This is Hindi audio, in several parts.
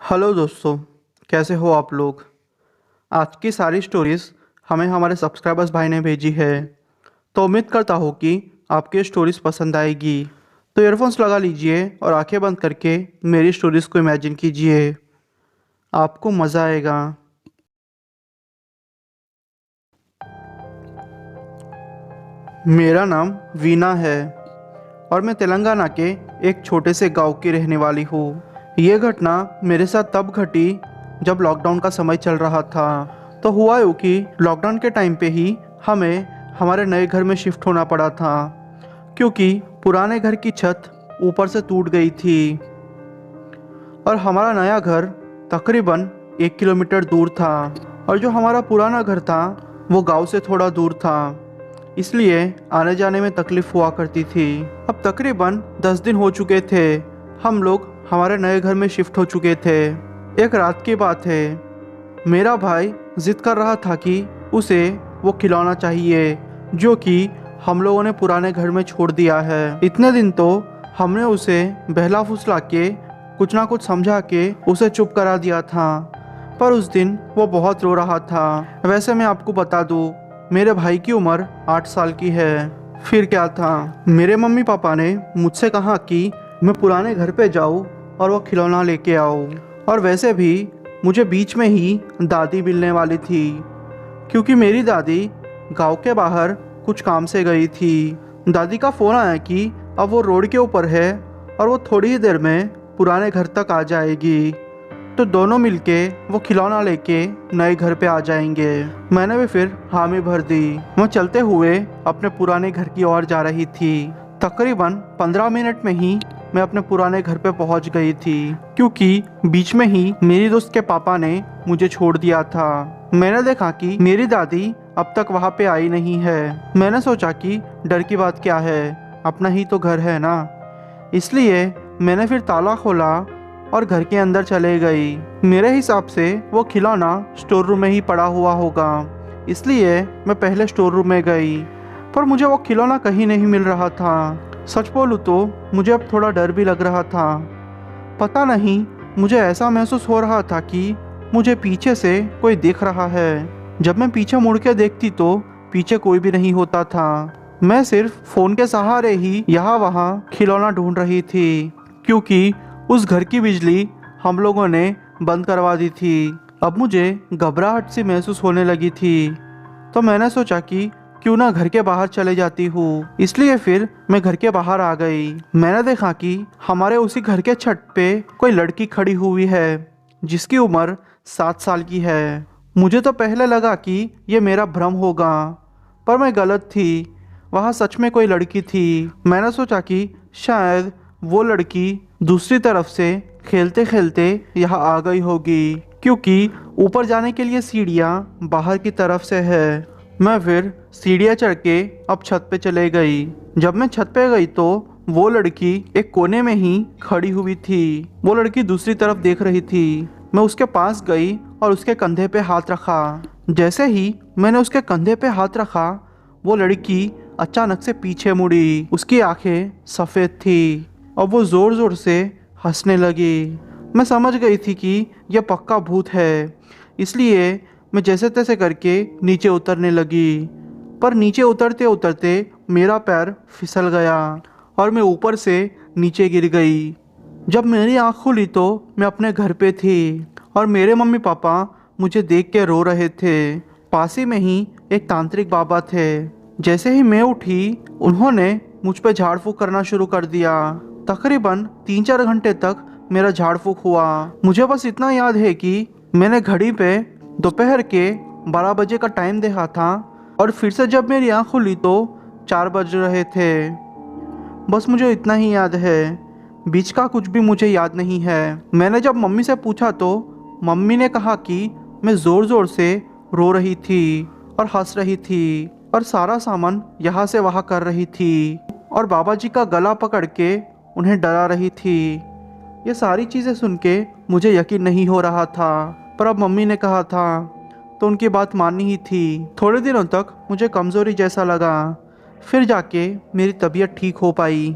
हेलो दोस्तों, कैसे हो आप लोग। आज की सारी स्टोरीज़ हमें हमारे सब्सक्राइबर्स भाई ने भेजी है, तो उम्मीद करता हूँ कि आपकी ये स्टोरीज़ पसंद आएगी। तो ईयरफोन्स लगा लीजिए और आंखें बंद करके मेरी स्टोरीज़ को इमेजिन कीजिए, आपको मज़ा आएगा। मेरा नाम वीना है और मैं तेलंगाना के एक छोटे से गांव की रहने वाली हूँ। ये घटना मेरे साथ तब घटी जब लॉकडाउन का समय चल रहा था। तो हुआ यूँ कि लॉकडाउन के टाइम पे ही हमें हमारे नए घर में शिफ्ट होना पड़ा था, क्योंकि पुराने घर की छत ऊपर से टूट गई थी और हमारा नया घर तकरीबन 1 किलोमीटर दूर था और जो हमारा पुराना घर था वो गांव से थोड़ा दूर था, इसलिए आने जाने में तकलीफ हुआ करती थी। अब तकरीबन 10 दिन हो चुके थे, हम लोग हमारे नए घर में शिफ्ट हो चुके थे। एक रात की बात है, मेरा भाई जिद कर रहा था कि उसे वो खिलौना चाहिए जो कि हम लोगों ने पुराने घर में छोड़ दिया है। इतने दिन तो हमने उसे बहला फुसला के कुछ ना कुछ समझा के उसे चुप करा दिया था, पर उस दिन वो बहुत रो रहा था। वैसे मैं आपको बता दूं, मेरे भाई की उम्र 8 साल की है। फिर क्या था, मेरे मम्मी पापा ने मुझसे कहा कि मैं पुराने घर पे जाऊं और वो खिलौना लेके आऊं। और वैसे भी मुझे बीच में ही दादी मिलने वाली थी, क्योंकि मेरी दादी गांव के बाहर कुछ काम से गई थी। दादी का फ़ोन आया कि अब वो रोड के ऊपर है और वो थोड़ी ही देर में पुराने घर तक आ जाएगी, तो दोनों मिलके वो खिलौना लेके नए घर पे आ जाएंगे। मैंने भी फिर हामी भर दी। मैं चलते हुए अपने पुराने घर की ओर जा रही थी। तकरीबन 15 मिनट में ही मैं अपने पुराने घर पे पहुंच गई थी, क्योंकि बीच में ही मेरी दोस्त के पापा ने मुझे छोड़ दिया था। मैंने देखा कि मेरी दादी अब तक वहाँ पे आई नहीं है। मैंने सोचा कि डर की बात क्या है, अपना ही तो घर है ना। इसलिए मैंने फिर ताला खोला और घर के अंदर चले गई। मेरे हिसाब से वो खिलौना स्टोर रूम में ही पड़ा हुआ होगा, इसलिए मैं पहले स्टोर रूम में गई, पर मुझे वो खिलौना कहीं नहीं मिल रहा था। सच बोलूँ तो मुझे अब थोड़ा डर भी लग रहा था। पता नहीं, मुझे ऐसा महसूस हो रहा था कि मुझे पीछे से कोई देख रहा है। जब मैं पीछे मुड़ के देखती तो पीछे कोई भी नहीं होता था। मैं सिर्फ फोन के सहारे ही यहाँ वहाँ खिलौना ढूंढ रही थी, क्योंकि उस घर की बिजली हम लोगों ने बंद करवा दी थी। अब मुझे घबराहट सी महसूस होने लगी थी, तो मैंने सोचा कि क्यों ना घर के बाहर चले जाती हूँ। इसलिए फिर मैं घर के बाहर आ गई। मैंने देखा कि हमारे उसी घर के छत पे कोई लड़की खड़ी हुई है जिसकी उम्र 7 साल की है। मुझे तो पहले लगा कि ये मेरा भ्रम होगा, पर मैं गलत थी। वहाँ सच में कोई लड़की थी। मैंने सोचा कि शायद वो लड़की दूसरी तरफ से खेलते खेलते यहाँ आ गई होगी, क्योंकि ऊपर जाने के लिए सीढ़ियाँ बाहर की तरफ से है। मैं फिर सीढ़ियाँ चढ़ के अब छत पे चले गई। जब मैं छत पे गई तो वो लड़की एक कोने में ही खड़ी हुई थी। वो लड़की दूसरी तरफ देख रही थी। मैं उसके पास गई और उसके कंधे पे हाथ रखा। जैसे ही मैंने उसके कंधे पे हाथ रखा, वो लड़की अचानक से पीछे मुड़ी। उसकी आंखें सफ़ेद थी और वो ज़ोर ज़ोर से हंसने लगी। मैं समझ गई थी कि यह पक्का भूत है, इसलिए मैं जैसे तैसे करके नीचे उतरने लगी। पर नीचे उतरते उतरते मेरा पैर फिसल गया और मैं ऊपर से नीचे गिर गई। जब मेरी आँख खुली तो मैं अपने घर पे थी और मेरे मम्मी पापा मुझे देख के रो रहे थे। पास ही में ही एक तांत्रिक बाबा थे। जैसे ही मैं उठी, उन्होंने मुझ पे झाड़ फूक करना शुरू कर दिया। तकरीबन 3-4 घंटे तक मेरा झाड़ फूक हुआ। मुझे बस इतना याद है कि मैंने घड़ी पे दोपहर के 12 बजे का टाइम देखा था और फिर से जब मेरी आँख खुली तो 4 बज रहे थे। बस मुझे इतना ही याद है, बीच का कुछ भी मुझे याद नहीं है। मैंने जब मम्मी से पूछा तो मम्मी ने कहा कि मैं ज़ोर ज़ोर से रो रही थी और हंस रही थी और सारा सामान यहाँ से वहाँ कर रही थी और बाबा जी का गला पकड़ के उन्हें डरा रही थी। ये सारी चीज़ें सुन के मुझे यकीन नहीं हो रहा था, पर अब मम्मी ने कहा था तो उनकी बात माननी ही थी। थोड़े दिनों तक मुझे कमज़ोरी जैसा लगा, फिर जाके मेरी तबीयत ठीक हो पाई।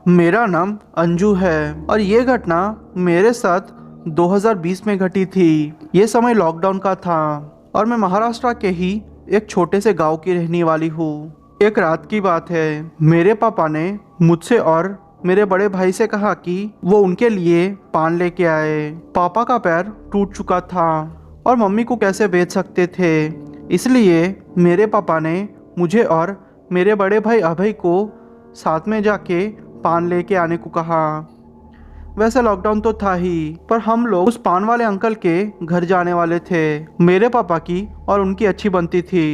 मेरा नाम अंजू है और ये घटना मेरे साथ 2020 में घटी थी। ये समय लॉकडाउन का था और मैं महाराष्ट्र के ही एक छोटे से गांव की रहने वाली हूँ। एक रात की बात है, मेरे पापा ने मुझसे और मेरे बड़े भाई से कहा कि वो उनके लिए पान लेके आए। पापा का पैर टूट चुका था और मम्मी को कैसे भेज सकते थे, इसलिए मेरे पापा ने मुझे और मेरे बड़े भाई अभय को साथ में जाके पान लेके आने को कहा। वैसे लॉकडाउन तो था ही, पर हम लोग उस पान वाले अंकल के घर जाने वाले थे। मेरे पापा की और उनकी अच्छी बनती थी।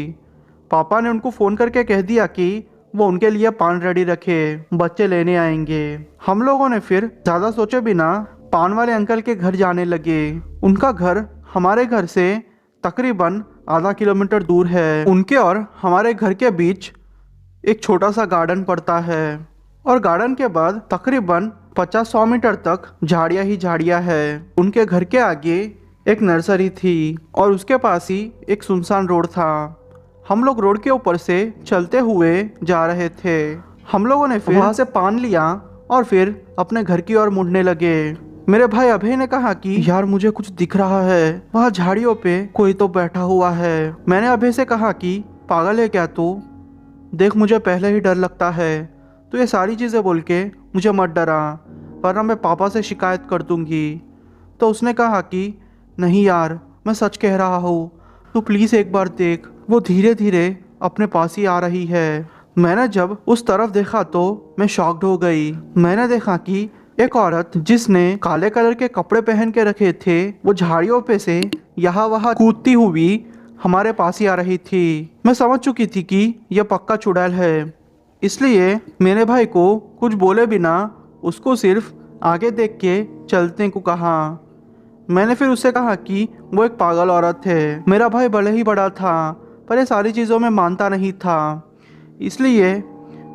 पापा ने उनको फ़ोन करके कह दिया कि वो उनके लिए पान रेडी रखे, बच्चे लेने आएंगे। हम लोगों ने फिर ज़्यादा सोचे बिना पान वाले अंकल के घर जाने लगे। उनका घर हमारे घर से तकरीबन आधा किलोमीटर दूर है। उनके और हमारे घर के बीच एक छोटा सा गार्डन पड़ता है और गार्डन के बाद तकरीबन 50-100 मीटर तक झाड़ियाँ ही झाड़ियाँ है। उनके घर के आगे एक नर्सरी थी और उसके पास ही एक सुनसान रोड था। हम लोग रोड के ऊपर से चलते हुए जा रहे थे। हम लोगों ने फिर वहाँ से पान लिया और फिर अपने घर की ओर मुड़ने लगे। मेरे भाई अभय ने कहा कि यार मुझे कुछ दिख रहा है, वहाँ झाड़ियों पे कोई तो बैठा हुआ है। मैंने अभय से कहा कि पागल है क्या तू, देख मुझे पहले ही डर लगता है, तो ये सारी चीज़ें बोल के मुझे मत डरा, वरना मैं पापा से शिकायत कर दूंगी। तो उसने कहा कि नहीं यार, मैं सच कह रहा हूँ, तू प्लीज़ एक बार देख, वो धीरे धीरे अपने पास ही आ रही है। मैंने जब उस तरफ देखा तो मैं शॉक्ड हो गई। मैंने देखा कि एक औरत जिसने काले कलर के कपड़े पहन के रखे थे, वो झाड़ियों पे से यहाँ वहाँ कूदती हुई हमारे पास ही आ रही थी। मैं समझ चुकी थी कि यह पक्का चुड़ैल है, इसलिए मेरे भाई को कुछ बोले बिना उसको सिर्फ आगे देख के चलने को कहा। मैंने फिर उससे कहा कि वो एक पागल औरत है। मेरा भाई भले ही बड़ा था पर ये सारी चीज़ों में मानता नहीं था, इसलिए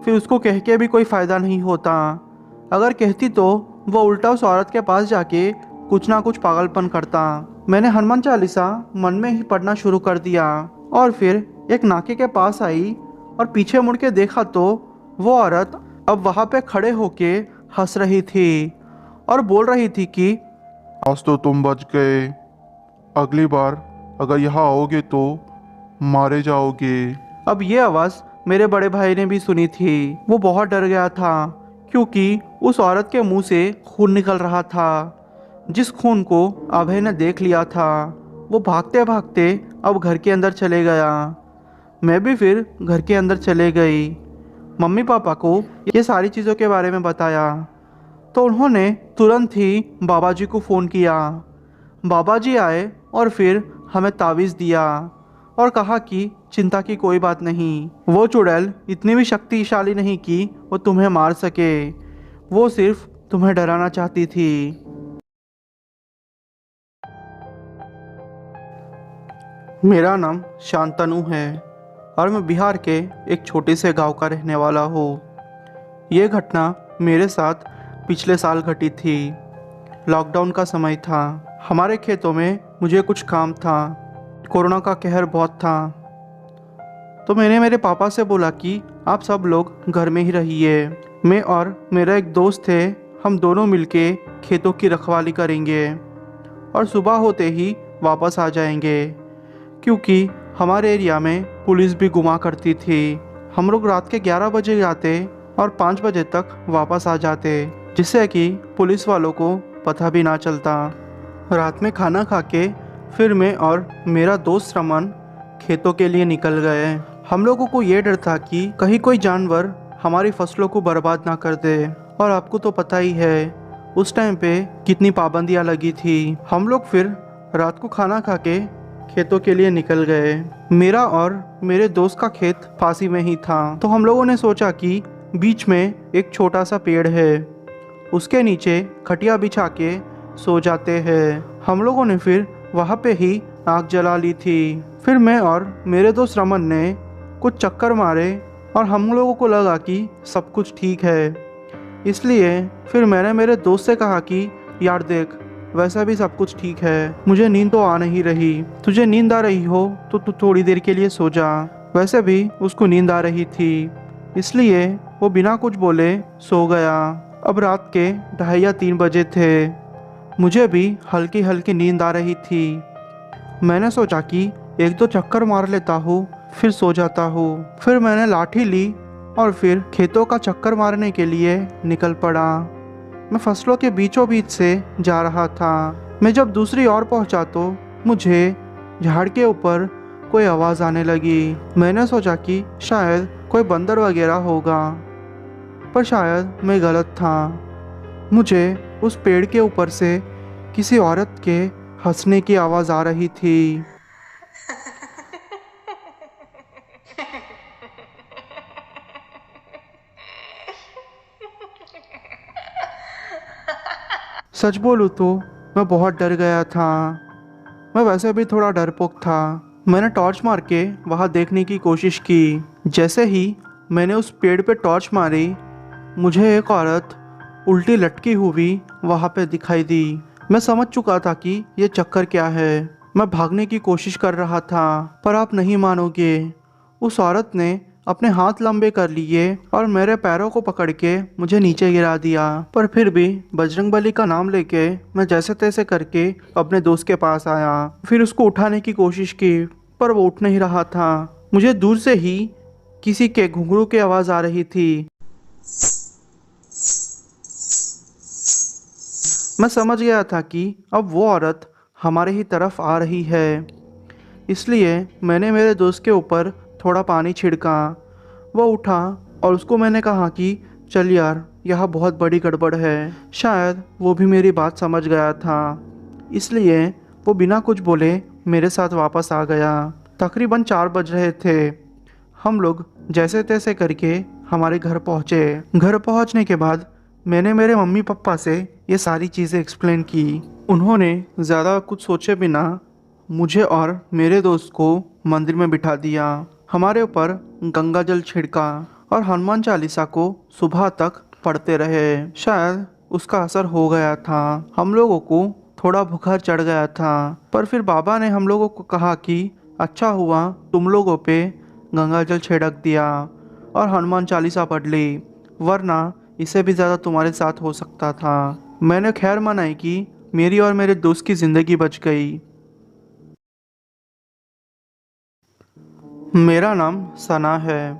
फिर उसको कह के भी कोई फ़ायदा नहीं होता। अगर कहती तो वो उल्टा उस औरत के पास जाके कुछ ना कुछ पागलपन करता। मैंने हनुमान चालीसा मन में ही पढ़ना शुरू कर दिया और फिर एक नाके के पास आई और पीछे मुड़ के देखा तो वो औरत अब वहाँ पे खड़े होके हंस रही थी और बोल रही थी कि आज तो तुम बच गए, अगली बार अगर यहाँ आओगे तो मारे जाओगे। अब ये आवाज़ मेरे बड़े भाई ने भी सुनी थी। वो बहुत डर गया था क्योंकि उस औरत के मुंह से खून निकल रहा था, जिस खून को अभय ने देख लिया था। वो भागते भागते अब घर के अंदर चले गया। मैं भी फिर घर के अंदर चले गई। मम्मी पापा को ये सारी चीज़ों के बारे में बताया तो उन्होंने तुरंत ही बाबा जी को फ़ोन किया। बाबा जी आए और फिर हमें तावीज़ दिया और कहा कि चिंता की कोई बात नहीं, वो चुड़ैल इतनी भी शक्तिशाली नहीं कि वो तुम्हें मार सके, वो सिर्फ तुम्हें डराना चाहती थी। मेरा नाम शांतनु है और मैं बिहार के एक छोटे से गांव का रहने वाला हूँ। ये घटना मेरे साथ पिछले साल घटी थी। लॉकडाउन का समय था। हमारे खेतों में मुझे कुछ काम था। कोरोना का कहर बहुत था, तो मैंने मेरे पापा से बोला कि आप सब लोग घर में ही रहिए। मैं और मेरा एक दोस्त थे, हम दोनों मिलके खेतों की रखवाली करेंगे और सुबह होते ही वापस आ जाएंगे, क्योंकि हमारे एरिया में पुलिस भी घुमा करती थी। हम लोग रात के 11 बजे जाते और 5 बजे तक वापस आ जाते, जिससे कि पुलिस वालों को पता भी ना चलता। रात में खाना खा के फिर मैं और मेरा दोस्त रमन खेतों के लिए निकल गए। हम लोगों को ये डर था कि कहीं कोई जानवर हमारी फसलों को बर्बाद ना कर दे, और आपको तो पता ही है उस टाइम पे कितनी पाबंदियाँ लगी थी। हम लोग फिर रात को खाना खा के खेतों के लिए निकल गए। मेरा और मेरे दोस्त का खेत पास ही में ही था, तो हम लोगों ने सोचा कि बीच में एक छोटा सा पेड़ है, उसके नीचे खटिया बिछा के सो जाते हैं। हम लोगों ने फिर वहाँ पे ही आग जला ली थी। फिर मैं और मेरे दोस्त रमन ने कुछ चक्कर मारे और हम लोगों को लगा कि सब कुछ ठीक है, इसलिए फिर मैंने मेरे दोस्त से कहा कि यार देख, वैसा भी सब कुछ ठीक है, मुझे नींद तो आ नहीं रही, तुझे नींद आ रही हो तो तू थोड़ी देर के लिए सो जा। वैसे भी उसको नींद आ रही थी। इसलिए वो बिना कुछ बोले सो गया। अब रात के 2:30 या 3 बजे थे। मुझे भी हल्की हल्की नींद आ रही थी। मैंने सोचा कि एक दो चक्कर मार लेता हूँ, फिर सो जाता हूँ। फिर मैंने लाठी ली और फिर खेतों का चक्कर मारने के लिए निकल पड़ा। मैं फसलों के बीचों बीच से जा रहा था। मैं जब दूसरी ओर पहुंचा तो मुझे झाड़ के ऊपर कोई आवाज़ आने लगी। मैंने सोचा कि शायद कोई बंदर वगैरह होगा, पर शायद मैं गलत था। मुझे उस पेड़ के ऊपर से किसी औरत के हंसने की आवाज़ आ रही थी। सच बोलूँ तो मैं बहुत डर गया था। मैं वैसे भी थोड़ा डरपोक था। मैंने टॉर्च मार के वहाँ देखने की कोशिश की। जैसे ही मैंने उस पेड़ पे टॉर्च मारी, मुझे एक औरत उल्टी लटकी हुई वहाँ पे दिखाई दी। मैं समझ चुका था कि ये चक्कर क्या है। मैं भागने की कोशिश कर रहा था, पर आप नहीं मानोगे, उस औरत ने अपने हाथ लंबे कर लिए और मेरे पैरों को पकड़ के मुझे नीचे गिरा दिया। पर फिर भी बजरंगबली का नाम लेके मैं जैसे तैसे करके अपने दोस्त के पास आया। फिर उसको उठाने की कोशिश की, पर वो उठ नहीं रहा था। मुझे दूर से ही किसी के घुंघरू की आवाज़ आ रही थी। मैं समझ गया था कि अब वो औरत हमारे ही तरफ आ रही है। इसलिए मैंने मेरे दोस्त के ऊपर थोड़ा पानी छिड़का। वो उठा और उसको मैंने कहा कि चल यार, यह बहुत बड़ी गड़बड़ है। शायद वो भी मेरी बात समझ गया था, इसलिए वो बिना कुछ बोले मेरे साथ वापस आ गया। तकरीबन 4 बज रहे थे। हम लोग जैसे तैसे करके हमारे घर पहुँचे। घर पहुँचने के बाद मैंने मेरे मम्मी पापा से ये सारी चीज़ें एक्सप्लेन की। उन्होंने ज़्यादा कुछ सोचे बिना मुझे और मेरे दोस्त को मंदिर में बिठा दिया। हमारे ऊपर गंगा जल छिड़का और हनुमान चालीसा को सुबह तक पढ़ते रहे। शायद उसका असर हो गया था। हम लोगों को थोड़ा बुखार चढ़ गया था, पर फिर बाबा ने हम लोगों को कहा कि अच्छा हुआ तुम लोगों पे गंगा जल छिड़क दिया और हनुमान चालीसा पढ़ ली, वरना इससे भी ज़्यादा तुम्हारे साथ हो सकता था। मैंने खैर मनाई कि मेरी और मेरे दोस्त की ज़िंदगी बच गई। मेरा नाम सना है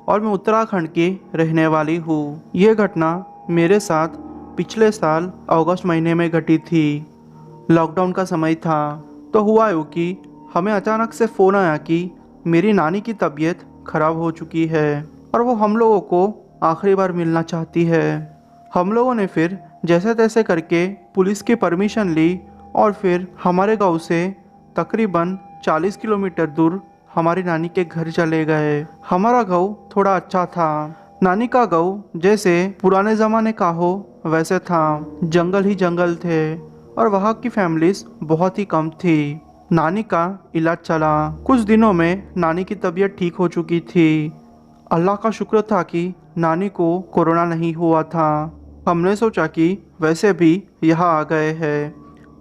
और मैं उत्तराखंड की रहने वाली हूँ। ये घटना मेरे साथ पिछले साल अगस्त महीने में घटी थी। लॉकडाउन का समय था। तो हुआ यूँ कि हमें अचानक से फ़ोन आया कि मेरी नानी की तबीयत खराब हो चुकी है और वो हम लोगों को आखिरी बार मिलना चाहती है। हम लोगों ने फिर जैसे तैसे करके पुलिस की परमिशन ली और फिर हमारे गांव से तकरीबन 40 किलोमीटर दूर हमारी नानी के घर चले गए। हमारा गांव थोड़ा अच्छा था। नानी का गांव जैसे पुराने ज़माने का हो वैसे था। जंगल ही जंगल थे और वहाँ की फैमिलीज बहुत ही कम थी। नानी का इलाज चला। कुछ दिनों में नानी की तबीयत ठीक हो चुकी थी। अल्लाह का शुक्र था कि नानी को कोरोना नहीं हुआ था। हमने सोचा कि वैसे भी यहाँ आ गए हैं,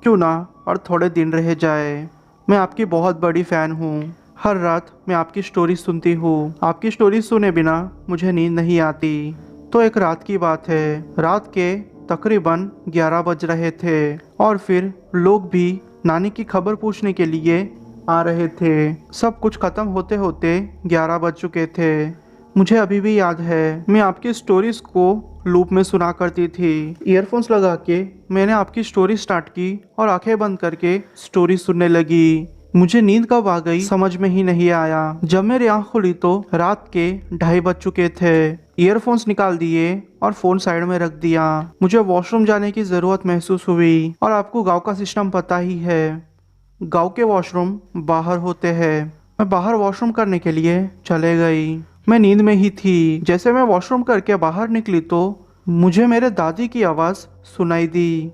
क्यों ना और थोड़े दिन रह जाए। मैं आपकी बहुत बड़ी फ़ैन हूँ। हर रात मैं आपकी स्टोरी सुनती हूँ। आपकी स्टोरी सुने बिना मुझे नींद नहीं आती। तो एक रात की बात है। रात के तकरीबन 11 बज रहे थे और फिर लोग भी नानी की खबर पूछने के लिए आ रहे थे। सब कुछ खत्म होते होते 11 बज चुके थे। मुझे अभी भी याद है, मैं आपकी स्टोरीज को लूप में सुना करती थी। ईयरफोन्स लगा के मैंने आपकी स्टोरी स्टार्ट की और आंखें बंद करके स्टोरी सुनने लगी। मुझे नींद कब आ गई समझ में ही नहीं आया। जब मेरी आंख खुली तो रात के 2:30 बज चुके थे। ईयरफोन्स निकाल दिए और फोन साइड में रख दिया। मुझे वॉशरूम जाने की जरूरत महसूस हुई और आपको गांव का सिस्टम पता ही है, गांव के वॉशरूम बाहर होते हैं। मैं बाहर वॉशरूम करने के लिए चले गई। मैं नींद में ही थी। जैसे मैं वॉशरूम करके बाहर निकली तो मुझे मेरे दादी की आवाज़ सुनाई दी।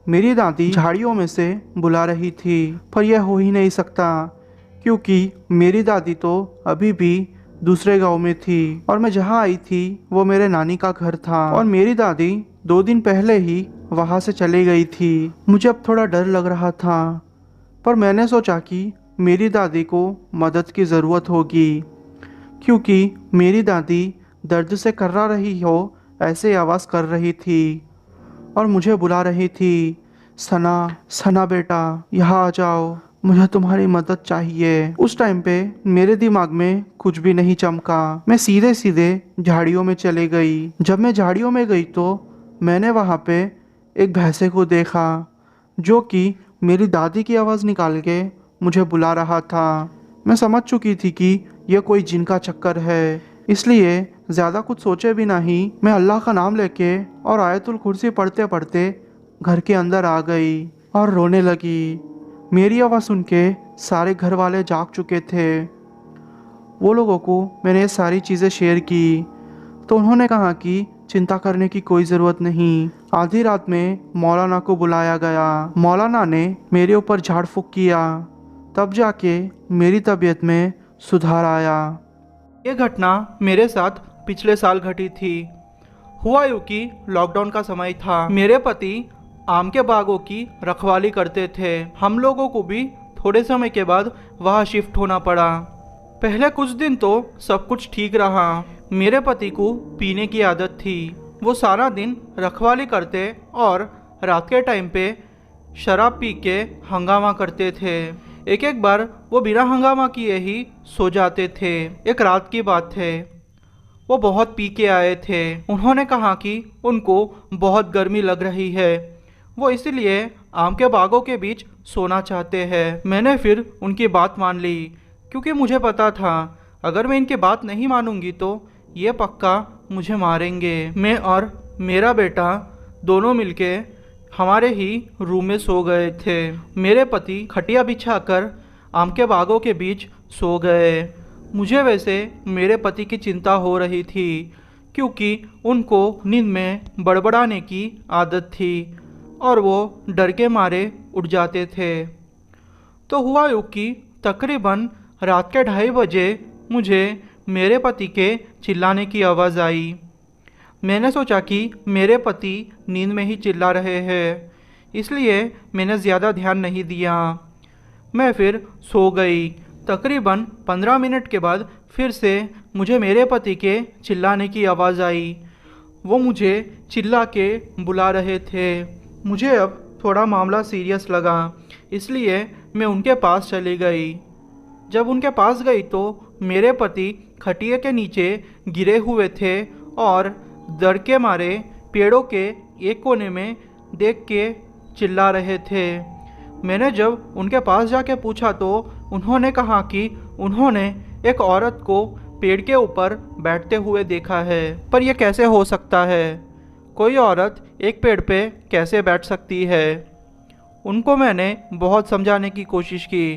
मेरी दादी झाड़ियों में से बुला रही थी, पर यह हो ही नहीं सकता क्योंकि मेरी दादी तो अभी भी दूसरे गांव में थी और मैं जहां आई थी वो मेरे नानी का घर था और मेरी दादी 2 दिन पहले ही वहां से चली गई थी। मुझे अब थोड़ा डर लग रहा था, पर मैंने सोचा कि मेरी दादी को मदद की ज़रूरत होगी क्योंकि मेरी दादी दर्द से कर्रा रही हो ऐसे आवाज़ कर रही थी और मुझे बुला रही थी। सना, सना बेटा, यहाँ आ जाओ, मुझे तुम्हारी मदद चाहिए। उस टाइम पे मेरे दिमाग में कुछ भी नहीं चमका। मैं सीधे सीधे झाड़ियों में चले गई। जब मैं झाड़ियों में गई तो मैंने वहाँ पे एक भैंसे को देखा जो कि मेरी दादी की आवाज़ निकाल के मुझे बुला रहा था। मैं समझ चुकी थी कि यह कोई जिन का चक्कर है, इसलिए ज़्यादा कुछ सोचे भी नहीं मैं अल्लाह का नाम लेके और आयतुल कुर्सी पढ़ते पढ़ते घर के अंदर आ गई और रोने लगी। मेरी आवाज़ सुन के सारे घर वाले जाग चुके थे। वो लोगों को मैंने ये सारी चीज़ें शेयर की तो उन्होंने कहा कि चिंता करने की कोई ज़रूरत नहीं। आधी रात में मौलाना को बुलाया गया। मौलाना ने मेरे ऊपर झाड़ फूँक किया, तब जाके मेरी तबीयत में सुधार आया। ये घटना मेरे साथ पिछले साल घटी थी। हुआ यूँ कि लॉकडाउन का समय था। मेरे पति आम के बागों की रखवाली करते थे। हम लोगों को भी थोड़े समय के बाद वहाँ शिफ्ट होना पड़ा। पहले कुछ दिन तो सब कुछ ठीक रहा। मेरे पति को पीने की आदत थी। वो सारा दिन रखवाली करते और रात के टाइम पे शराब पी के हंगामा करते थे। एक एक बार वो बिना हंगामा किए ही सो जाते थे। एक रात की बात है, वो बहुत पी के आए थे। उन्होंने कहा कि उनको बहुत गर्मी लग रही है, वो इसलिए आम के बागों के बीच सोना चाहते हैं। मैंने फिर उनकी बात मान ली, क्योंकि मुझे पता था अगर मैं इनकी बात नहीं मानूंगी तो ये पक्का मुझे मारेंगे। मैं और मेरा बेटा दोनों मिलके हमारे ही रूम में सो गए थे। मेरे पति खटिया बिछाकर आम के बागों के बीच सो गए। मुझे वैसे मेरे पति की चिंता हो रही थी, क्योंकि उनको नींद में बड़बड़ाने की आदत थी और वो डर के मारे उठ जाते थे। तो हुआ यूँ कि तकरीबन रात के 2:30 बजे मुझे मेरे पति के चिल्लाने की आवाज़ आई। मैंने सोचा कि मेरे पति नींद में ही चिल्ला रहे हैं, इसलिए मैंने ज़्यादा ध्यान नहीं दिया। मैं फिर सो गई। तकरीबन 15 मिनट के बाद फिर से मुझे मेरे पति के चिल्लाने की आवाज़ आई। वो मुझे चिल्ला के बुला रहे थे। मुझे अब थोड़ा मामला सीरियस लगा, इसलिए मैं उनके पास चली गई। जब उनके पास गई तो मेरे पति खटिया के नीचे गिरे हुए थे और डर के मारे पेड़ों के एक कोने में देख के चिल्ला रहे थे। मैंने जब उनके पास जाके पूछा तो उन्होंने कहा कि उन्होंने एक औरत को पेड़ के ऊपर बैठते हुए देखा है। पर यह कैसे हो सकता है? कोई औरत एक पेड़ पे कैसे बैठ सकती है? उनको मैंने बहुत समझाने की कोशिश की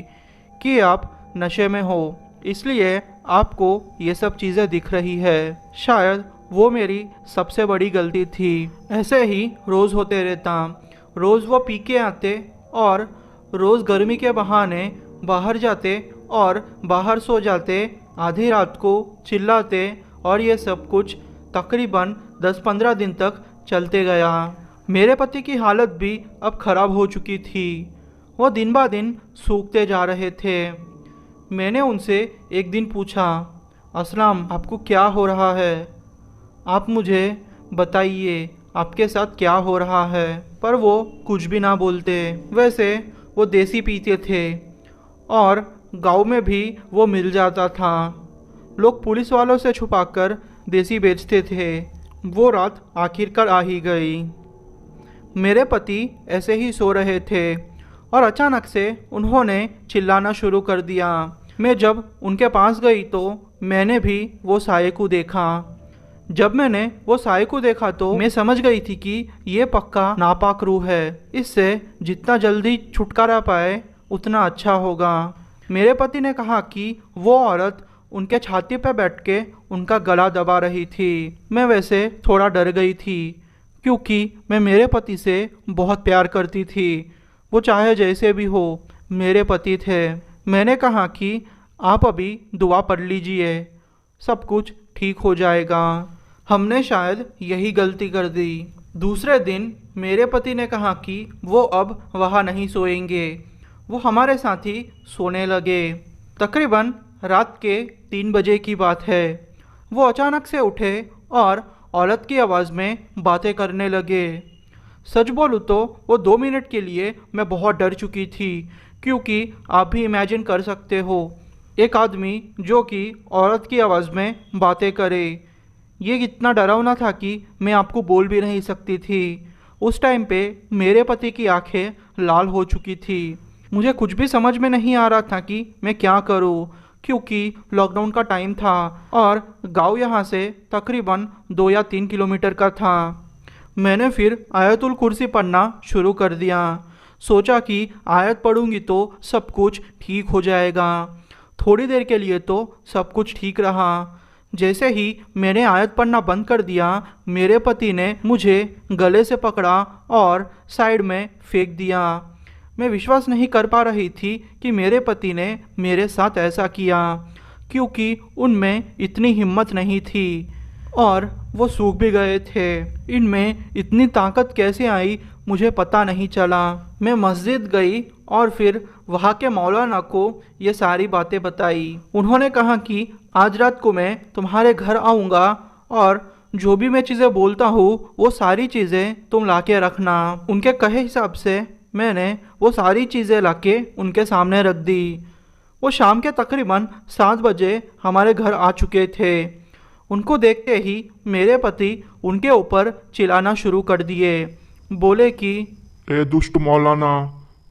कि आप नशे में हो, इसलिए आपको ये सब चीज़ें दिख रही है। शायद वो मेरी सबसे बड़ी गलती थी। ऐसे ही रोज़ होते रहता। रोज़ वो पी के आते और रोज़ गर्मी के बहाने बाहर जाते और बाहर सो जाते, आधी रात को चिल्लाते और ये सब कुछ तकरीबन 10-15 दिन तक चलते गया। मेरे पति की हालत भी अब ख़राब हो चुकी थी। वो दिन ब दिन सूखते जा रहे थे। मैंने उनसे एक दिन पूछा, असलम आपको क्या हो रहा है? आप मुझे बताइए आपके साथ क्या हो रहा है। पर वो कुछ भी ना बोलते। वैसे वो देसी पीते थे और गांव में भी वो मिल जाता था। लोग पुलिस वालों से छुपाकर देसी बेचते थे। वो रात आखिरकार आ ही गई। मेरे पति ऐसे ही सो रहे थे और अचानक से उन्होंने चिल्लाना शुरू कर दिया। मैं जब उनके पास गई तो मैंने भी वो साये को देखा। जब मैंने वो साये को देखा तो मैं समझ गई थी कि ये पक्का नापाक रूह है। इससे जितना जल्दी छुटकारा पाए उतना अच्छा होगा। मेरे पति ने कहा कि वो औरत उनके छाती पर बैठ के उनका गला दबा रही थी। मैं वैसे थोड़ा डर गई थी, क्योंकि मैं मेरे पति से बहुत प्यार करती थी। वो चाहे जैसे भी हो मेरे पति थे। मैंने कहा कि आप अभी दुआ पढ़ लीजिए, सब कुछ ठीक हो जाएगा। हमने शायद यही गलती कर दी। दूसरे दिन मेरे पति ने कहा कि वो अब वहाँ नहीं सोएंगे। वो हमारे साथ ही सोने लगे। तकरीबन रात के 3 बजे की बात है। वो अचानक से उठे और औरत की आवाज़ में बातें करने लगे। सच बोलूँ तो वो 2 मिनट के लिए मैं बहुत डर चुकी थी, क्योंकि आप भी इमेजिन कर सकते हो एक आदमी जो कि औरत की आवाज़ में बातें करे। ये इतना डरावना था कि मैं आपको बोल भी नहीं सकती थी। उस टाइम पे मेरे पति की आंखें लाल हो चुकी थी। मुझे कुछ भी समझ में नहीं आ रहा था कि मैं क्या करूं, क्योंकि लॉकडाउन का टाइम था और गांव यहाँ से तकरीबन 2 या 3 किलोमीटर का था। मैंने फिर आयतुल कुर्सी पढ़ना शुरू कर दिया। सोचा कि आयत पढ़ूंगी तो सब कुछ ठीक हो जाएगा। थोड़ी देर के लिए तो सब कुछ ठीक रहा। जैसे ही मैंने आयत पढ़ना बंद कर दिया, मेरे पति ने मुझे गले से पकड़ा और साइड में फेंक दिया। मैं विश्वास नहीं कर पा रही थी कि मेरे पति ने मेरे साथ ऐसा किया, क्योंकि उनमें इतनी हिम्मत नहीं थी और वो सूख भी गए थे। इनमें इतनी ताकत कैसे आई मुझे पता नहीं चला। मैं मस्जिद गई और फिर वहाँ के मौलाना को ये सारी बातें बताई। उन्होंने कहा कि आज रात को मैं तुम्हारे घर आऊँगा और जो भी मैं चीज़ें बोलता हूँ वो सारी चीज़ें तुम लाके रखना। उनके कहे हिसाब से मैंने वो सारी चीज़ें लाके उनके सामने रख दी। वो शाम के तकरीबन 7 बजे हमारे घर आ चुके थे। उनको देखते ही मेरे पति उनके ऊपर चिल्लाना शुरू कर दिए। बोले कि ए दुष्ट मौलाना,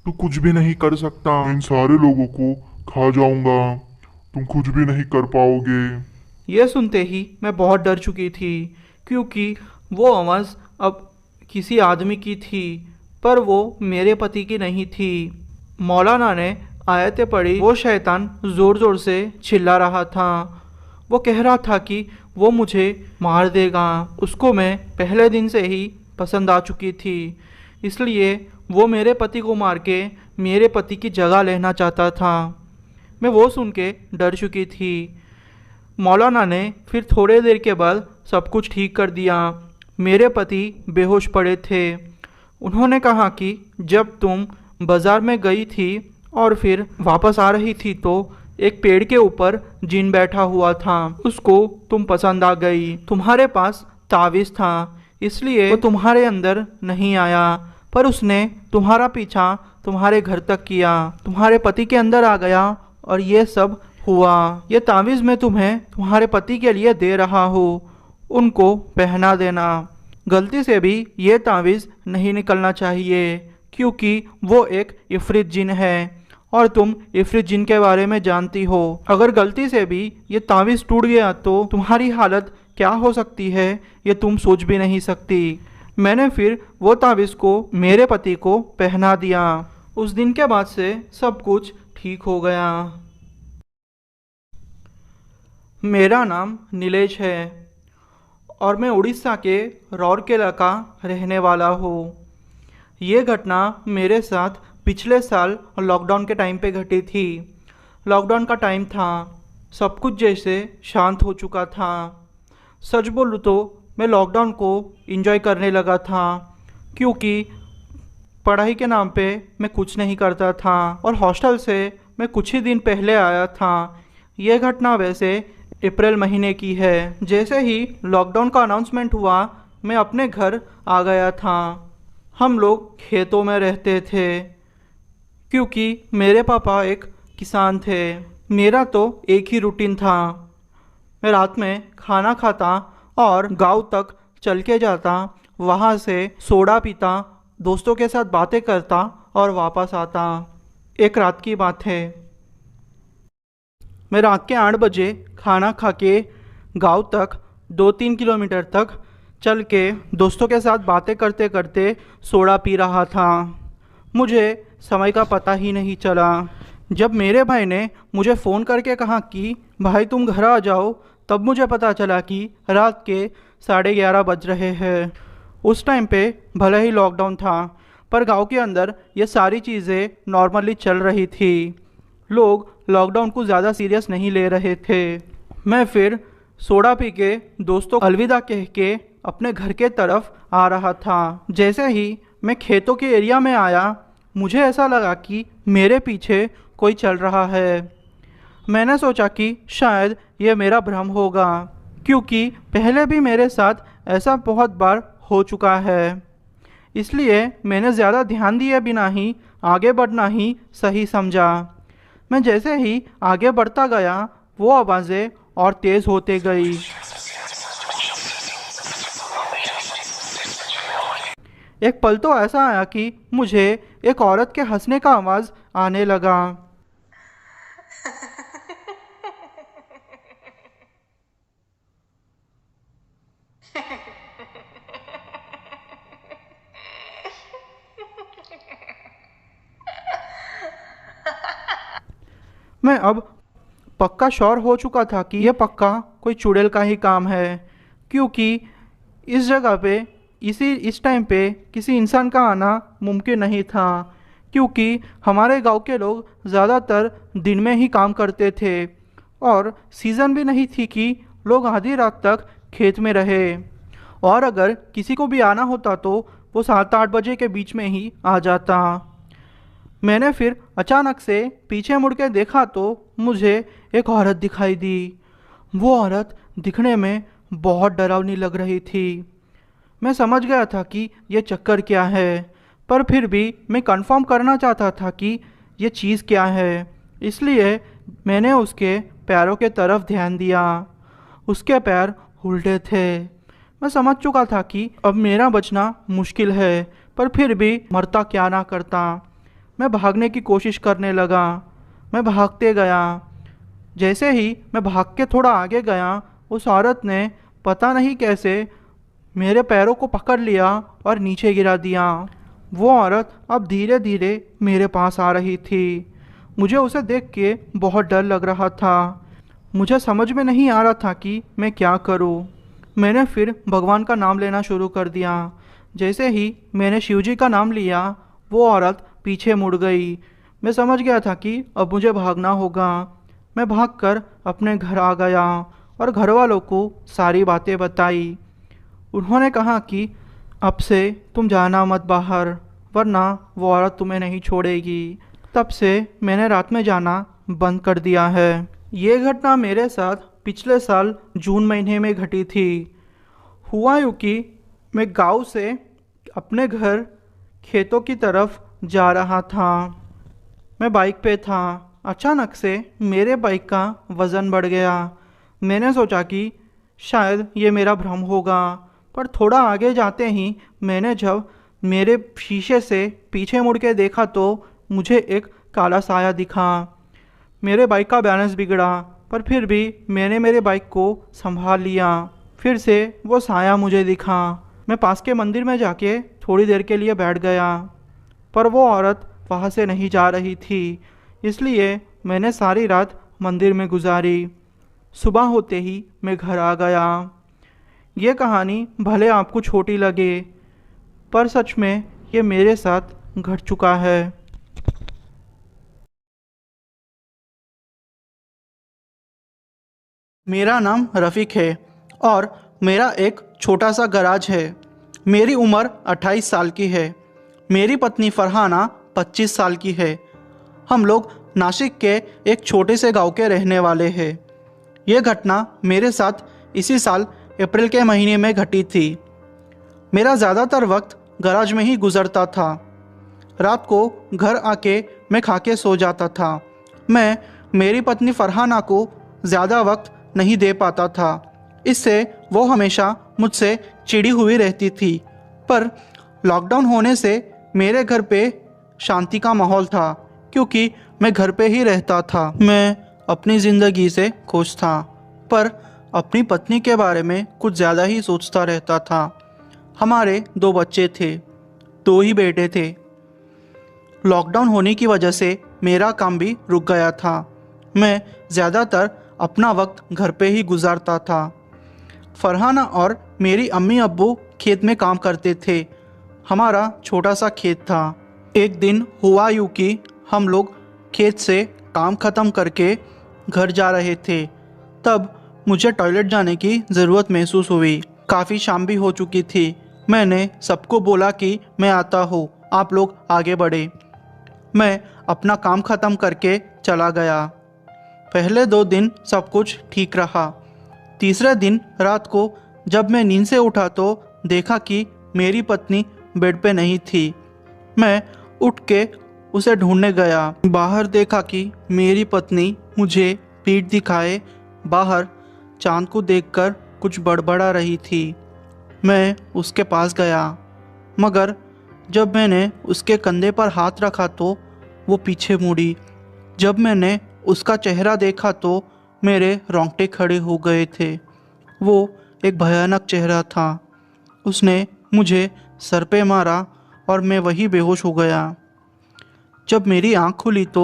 तू कुछ भी नहीं कर सकता, इन सारे लोगों को खा जाऊंगा, तुम कुछ भी नहीं कर पाओगे। यह सुनते ही मैं बहुत डर चुकी थी, क्योंकि वो आवाज़ अब किसी आदमी की थी, पर वो मेरे पति की नहीं थी। मौलाना ने आयतें पढ़ी। वो शैतान ज़ोर ज़ोर से चिल्ला रहा था। वो कह रहा था कि वो मुझे मार देगा। उसको मैं पहले दिन से ही पसंद आ चुकी थी, इसलिए वो मेरे पति को मार के मेरे पति की जगह लेना चाहता था। मैं वो सुन के डर चुकी थी। मौलाना ने फिर थोड़े देर के बाद सब कुछ ठीक कर दिया। मेरे पति बेहोश पड़े थे। उन्होंने कहा कि जब तुम बाज़ार में गई थी और फिर वापस आ रही थी तो एक पेड़ के ऊपर जिन बैठा हुआ था, उसको तुम पसंद आ गई। तुम्हारे पास तावीज़ था, इसलिए वो तुम्हारे अंदर नहीं आया, पर उसने तुम्हारा पीछा तुम्हारे घर तक किया, तुम्हारे पति के अंदर आ गया और ये सब हुआ। ये तावीज़ मैं तुम्हें तुम्हारे पति के लिए दे रहा हूँ, उनको पहना देना। गलती से भी ये तावीज़ नहीं निकलना चाहिए, क्योंकि वो एक इफ़रित जिन है और तुम इफ़रित जिन के बारे में जानती हो। अगर गलती से भी ये तावीज़ टूट गया तो तुम्हारी हालत क्या हो सकती है, ये तुम सोच भी नहीं सकती। मैंने फिर वो तावीज़ को मेरे पति को पहना दिया। उस दिन के बाद से सब कुछ ठीक हो गया। मेरा नाम नीलेश है और मैं उड़ीसा के राउरकेला का रहने वाला हूँ। ये घटना मेरे साथ पिछले साल लॉकडाउन के टाइम पे घटी थी। लॉकडाउन का टाइम था, सब कुछ जैसे शांत हो चुका था। सच बोलूँ तो मैं लॉकडाउन को एंजॉय करने लगा था, क्योंकि पढ़ाई के नाम पे मैं कुछ नहीं करता था और हॉस्टल से मैं कुछ ही दिन पहले आया था। यह घटना वैसे अप्रैल महीने की है। जैसे ही लॉकडाउन का अनाउंसमेंट हुआ, मैं अपने घर आ गया था। हम लोग खेतों में रहते थे, क्योंकि मेरे पापा एक किसान थे। मेरा तो एक ही रूटीन था, मैं रात में खाना खाता और गांव तक चल के जाता, वहाँ से सोडा पीता, दोस्तों के साथ बातें करता और वापस आता। एक रात की बात है, मैं रात के 8 बजे खाना खा के गाँव तक 2-3 किलोमीटर तक चल के दोस्तों के साथ बातें करते करते सोडा पी रहा था। मुझे समय का पता ही नहीं चला। जब मेरे भाई ने मुझे फ़ोन करके कहा कि भाई तुम घर आ जाओ, तब मुझे पता चला कि रात के 11:30 बज रहे हैं। उस टाइम पे भले ही लॉकडाउन था, पर गांव के अंदर ये सारी चीज़ें नॉर्मली चल रही थी। लोग लॉकडाउन को ज़्यादा सीरियस नहीं ले रहे थे। मैं फिर सोडा पी के दोस्तों को अलविदा कह के अपने घर के तरफ आ रहा था। जैसे ही मैं खेतों के एरिया में आया, मुझे ऐसा लगा कि मेरे पीछे कोई चल रहा है। मैंने सोचा कि शायद ये मेरा भ्रम होगा, क्योंकि पहले भी मेरे साथ ऐसा बहुत बार हो चुका है। इसलिए मैंने ज़्यादा ध्यान दिए बिना ही आगे बढ़ना ही सही समझा। मैं जैसे ही आगे बढ़ता गया वो आवाज़ें और तेज़ होते गई। एक पल तो ऐसा आया कि मुझे एक औरत के हंसने का आवाज़ आने लगा। मैं अब पक्का श्योर हो चुका था कि यह पक्का कोई चुड़ैल का ही काम है, क्योंकि इस जगह पे इस टाइम पे किसी इंसान का आना मुमकिन नहीं था, क्योंकि हमारे गांव के लोग ज़्यादातर दिन में ही काम करते थे और सीज़न भी नहीं थी कि लोग आधी रात तक खेत में रहे। और अगर किसी को भी आना होता तो वो 7-8 बजे के बीच में ही आ जाता। मैंने फिर अचानक से पीछे मुड़ के देखा तो मुझे एक औरत दिखाई दी। वो औरत दिखने में बहुत डरावनी लग रही थी। मैं समझ गया था कि ये चक्कर क्या है, पर फिर भी मैं कंफर्म करना चाहता था कि ये चीज़ क्या है। इसलिए मैंने उसके पैरों के तरफ ध्यान दिया। उसके पैर उल्टे थे। मैं समझ चुका था कि अब मेरा बचना मुश्किल है, पर फिर भी मरता क्या ना करता। मैं भागने की कोशिश करने लगा। मैं भागते गया। जैसे ही मैं भाग के थोड़ा आगे गया, उस औरत ने पता नहीं कैसे मेरे पैरों को पकड़ लिया और नीचे गिरा दिया। वो औरत अब धीरे धीरे मेरे पास आ रही थी। मुझे उसे देख के बहुत डर लग रहा था। मुझे समझ में नहीं आ रहा था कि मैं क्या करूं। मैंने फिर भगवान का नाम लेना शुरू कर दिया। जैसे ही मैंने शिवजी का नाम लिया, वो औरत पीछे मुड़ गई। मैं समझ गया था कि अब मुझे भागना होगा। मैं भागकर अपने घर आ गया और घर वालों को सारी बातें बताई। उन्होंने कहा कि अब से तुम जाना मत बाहर, वरना वो औरत तुम्हें नहीं छोड़ेगी। तब से मैंने रात में जाना बंद कर दिया है। ये घटना मेरे साथ पिछले साल जून महीने में घटी थी। हुआ यूँ कि मैं गांव से अपने घर खेतों की तरफ जा रहा था। मैं बाइक पे था। अचानक से मेरे बाइक का वज़न बढ़ गया। मैंने सोचा कि शायद ये मेरा भ्रम होगा, पर थोड़ा आगे जाते ही मैंने जब मेरे शीशे से पीछे मुड़ के देखा तो मुझे एक काला साया दिखा। मेरे बाइक का बैलेंस बिगड़ा, पर फिर भी मैंने मेरे बाइक को संभाल लिया। फिर से वो साया मुझे दिखा। मैं पास के मंदिर में जाके थोड़ी देर के लिए बैठ गया, पर वो औरत वहाँ से नहीं जा रही थी। इसलिए मैंने सारी रात मंदिर में गुजारी। सुबह होते ही मैं घर आ गया। ये कहानी भले आपको छोटी लगे, पर सच में ये मेरे साथ घट चुका है। मेरा नाम रफ़ीक है और मेरा एक छोटा सा गराज है। मेरी उम्र 28 साल की है। मेरी पत्नी फरहाना 25 साल की है। हम लोग नासिक के एक छोटे से गांव के रहने वाले हैं। ये घटना मेरे साथ इसी साल अप्रैल के महीने में घटी थी। मेरा ज़्यादातर वक्त गराज में ही गुजरता था। रात को घर आके मैं खा के सो जाता था। मैं मेरी पत्नी फरहाना को ज़्यादा वक्त नहीं दे पाता था। इससे वो हमेशा मुझसे चिढ़ी हुई रहती थी। पर लॉकडाउन होने से मेरे घर पे शांति का माहौल था, क्योंकि मैं घर पे ही रहता था। मैं अपनी ज़िंदगी से खुश था, पर अपनी पत्नी के बारे में कुछ ज़्यादा ही सोचता रहता था। हमारे 2 बच्चे थे, 2 ही बेटे थे। लॉकडाउन होने की वजह से मेरा काम भी रुक गया था। मैं ज़्यादातर अपना वक्त घर पे ही गुजारता था। फरहाना और मेरी अम्मी अब्बू खेत में काम करते थे। हमारा छोटा सा खेत था। एक दिन हुआ यूँ कि हम लोग खेत से काम ख़त्म करके घर जा रहे थे। तब मुझे टॉयलेट जाने की ज़रूरत महसूस हुई। काफ़ी शाम भी हो चुकी थी। मैंने सबको बोला कि मैं आता हूँ, आप लोग आगे बढ़े। मैं अपना काम ख़त्म करके चला गया। पहले 2 दिन सब कुछ ठीक रहा। तीसरे दिन रात को जब मैं नींद से उठा तो देखा कि मेरी पत्नी बेड पे नहीं थी। मैं उठ के उसे ढूंढने गया। बाहर देखा कि मेरी पत्नी मुझे पीठ दिखाए बाहर चांद को देखकर कुछ बड़बड़ा रही थी। मैं उसके पास गया, मगर जब मैंने उसके कंधे पर हाथ रखा तो वो पीछे मुड़ी। जब मैंने उसका चेहरा देखा तो मेरे रोंगटे खड़े हो गए थे। वो एक भयानक चेहरा था। उसने मुझे सर पे मारा और मैं वहीं बेहोश हो गया। जब मेरी आंख खुली तो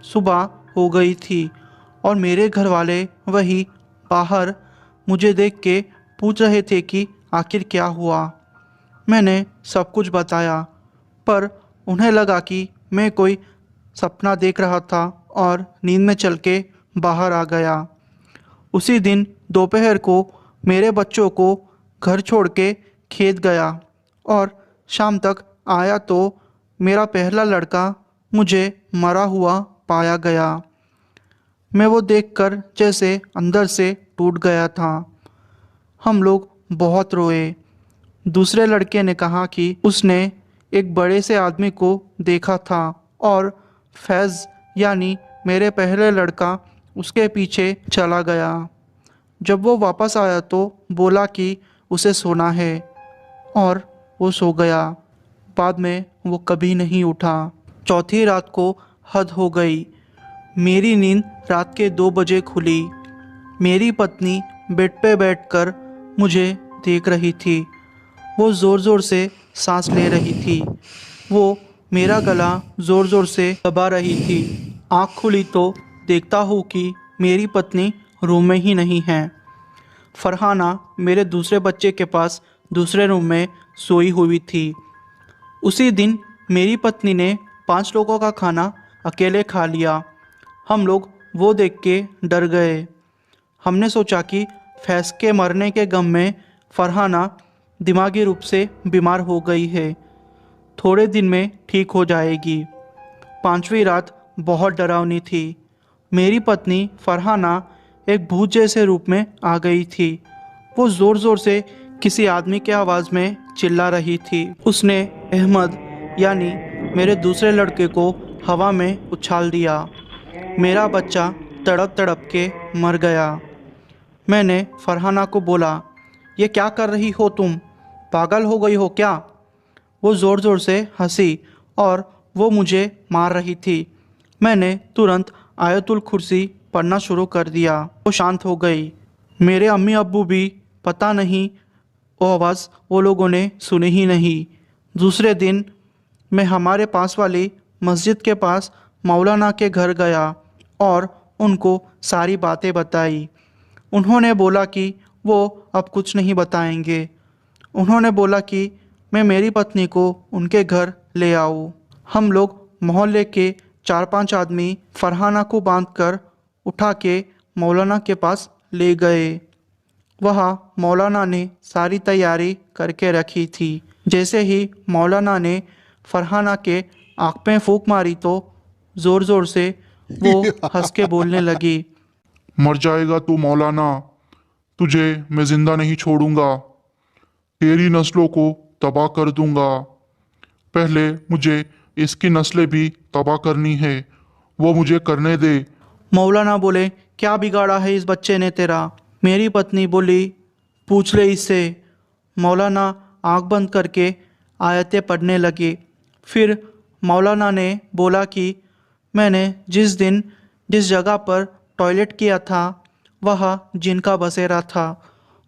सुबह हो गई थी और मेरे घर वाले वहीं बाहर मुझे देख के पूछ रहे थे कि आखिर क्या हुआ। मैंने सब कुछ बताया, पर उन्हें लगा कि मैं कोई सपना देख रहा था और नींद में चल के बाहर आ गया। उसी दिन दोपहर को मेरे बच्चों को घर छोड़ के खेत गया और शाम तक आया तो मेरा पहला लड़का मुझे मरा हुआ पाया गया। मैं वो देखकर जैसे अंदर से टूट गया था। हम लोग बहुत रोए। दूसरे लड़के ने कहा कि उसने एक बड़े से आदमी को देखा था और फैज़ यानी मेरे पहले लड़का उसके पीछे चला गया। जब वो वापस आया तो बोला कि उसे सोना है और वो सो गया। बाद में वो कभी नहीं उठा। चौथी रात को हद हो गई। मेरी नींद रात के 2 बजे खुली। मेरी पत्नी बेड पे बैठकर मुझे देख रही थी। वो ज़ोर ज़ोर से सांस ले रही थी। वो मेरा गला ज़ोर ज़ोर से दबा रही थी। आँख खुली तो देखता हूँ कि मेरी पत्नी रूम में ही नहीं है। फरहाना मेरे दूसरे बच्चे के पास दूसरे रूम में सोई हुई थी। उसी दिन मेरी पत्नी ने 5 लोगों का खाना अकेले खा लिया। हम लोग वो देख के डर गए। हमने सोचा कि फैज़ के मरने के गम में फरहाना दिमागी रूप से बीमार हो गई है, थोड़े दिन में ठीक हो जाएगी। 5वीं रात बहुत डरावनी थी। मेरी पत्नी फरहाना एक भूत जैसे रूप में आ गई थी। वो ज़ोर ज़ोर से किसी आदमी के आवाज़ में चिल्ला रही थी। उसने अहमद यानी मेरे दूसरे लड़के को हवा में उछाल दिया। मेरा बच्चा तड़प तड़प के मर गया। मैंने फरहाना को बोला, ये क्या कर रही हो तुम? पागल हो गई हो क्या? वो ज़ोर ज़ोर से हंसी और वो मुझे मार रही थी। मैंने तुरंत आयतुल कुर्सी पढ़ना शुरू कर दिया। वो शांत हो गई। मेरे अम्मी अब्बू भी पता नहीं वो आवाज़ वो लोगों ने सुनी ही नहीं। दूसरे दिन मैं हमारे पास वाली मस्जिद के पास मौलाना के घर गया और उनको सारी बातें बताई। उन्होंने बोला कि वो अब कुछ नहीं बताएंगे। उन्होंने बोला कि मैं मेरी पत्नी को उनके घर ले आऊँ। हम लोग मोहल्ले के 4-5 आदमी फरहाना को बांधकर उठा के मौलाना के पास ले गए। वहाँ मौलाना ने सारी तैयारी करके रखी थी। जैसे ही मौलाना ने फरहाना के आँख में फूंक मारी तो ज़ोर ज़ोर से वो हंस के बोलने लगी, मर जाएगा तू मौलाना, तुझे मैं जिंदा नहीं छोड़ूंगा, तेरी नस्लों को तबाह कर दूंगा। पहले मुझे इसकी नस्लें भी तबाह करनी है, वो मुझे करने दे। मौलाना बोले, क्या बिगाड़ा है इस बच्चे ने तेरा? मेरी पत्नी बोली, पूछ ले इससे। मौलाना आंख बंद करके आयतें पढ़ने लगे। फिर मौलाना ने बोला कि मैंने जिस दिन जिस जगह पर टॉयलेट किया था वह जिन का बसेरा था।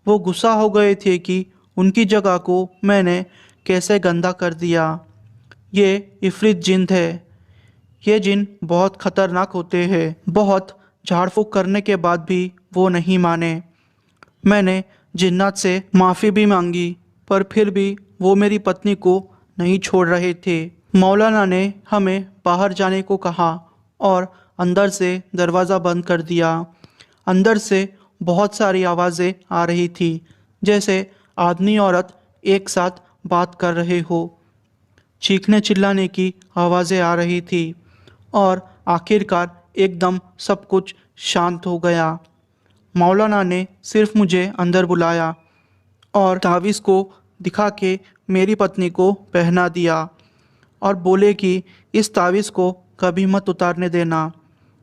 वो गुस्सा हो गए थे कि उनकी जगह को मैंने कैसे गंदा कर दिया। ये इफ़रित जिन है। ये जिन बहुत ख़तरनाक होते हैं। बहुत झाड़ फूँक करने के बाद भी वो नहीं माने। मैंने जिन्नात से माफ़ी भी मांगी, पर फिर भी वो मेरी पत्नी को नहीं छोड़ रहे थे। मौलाना ने हमें बाहर जाने को कहा और अंदर से दरवाज़ा बंद कर दिया। अंदर से बहुत सारी आवाज़ें आ रही थी, जैसे आदमी औरत एक साथ बात कर रहे हो। चीखने चिल्लाने की आवाज़ें आ रही थी और आखिरकार एकदम सब कुछ शांत हो गया। मौलाना ने सिर्फ मुझे अंदर बुलाया और तावीज़ को दिखा के मेरी पत्नी को पहना दिया और बोले कि इस तावीज़ को कभी मत उतारने देना,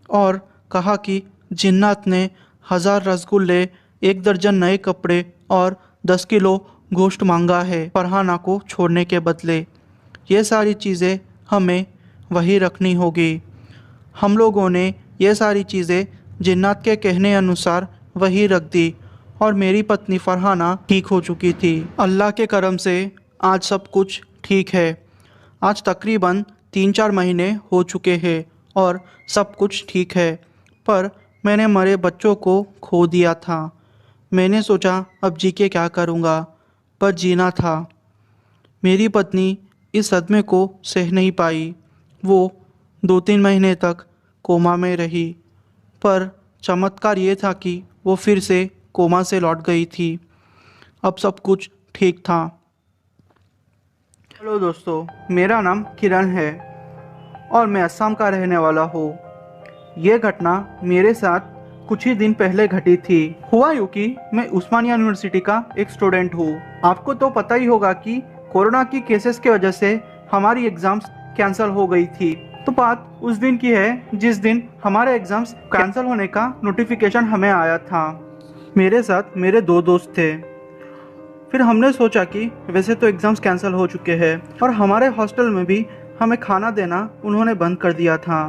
और कहा कि जिन्नात ने 1000 रसगुल्ले, 1 दर्जन नए कपड़े और 10 किलो गोश्त मांगा है फरहाना को छोड़ने के बदले। ये सारी चीज़ें हमें वही रखनी होगी। हम लोगों ने ये सारी चीज़ें जिन्नात के कहने अनुसार वही रख दी और मेरी पत्नी फरहाना ठीक हो चुकी थी। अल्लाह के करम से आज सब कुछ ठीक है। आज तकरीबन 3-4 महीने हो चुके हैं और सब कुछ ठीक है, पर मैंने मरे बच्चों को खो दिया था। मैंने सोचा अब जी के क्या करूँगा, पर जीना था। मेरी पत्नी इस सदमे को सह नहीं पाई। वो 2-3 महीने तक कोमा में रही, पर चमत्कार ये था कि वो फिर से कोमा से लौट गई थी। अब सब कुछ ठीक था। हेलो दोस्तों, मेरा नाम किरण है और मैं असम का रहने वाला हूँ। ये घटना मेरे साथ कुछ ही दिन पहले घटी थी। हुआ यूँ कि मैं उस्मानिया यूनिवर्सिटी का एक स्टूडेंट हूँ। आपको तो पता ही होगा कि कोरोना की केसेस की वजह से हमारी एग्ज़ाम्स कैंसिल हो गई थी। तो बात उस दिन की है जिस दिन हमारे एग्ज़ाम्स कैंसिल होने का नोटिफिकेशन हमें आया था। मेरे साथ मेरे 2 दोस्त थे। फिर हमने सोचा कि वैसे तो एग्ज़ाम्स कैंसिल हो चुके हैं और हमारे हॉस्टल में भी हमें खाना देना उन्होंने बंद कर दिया था।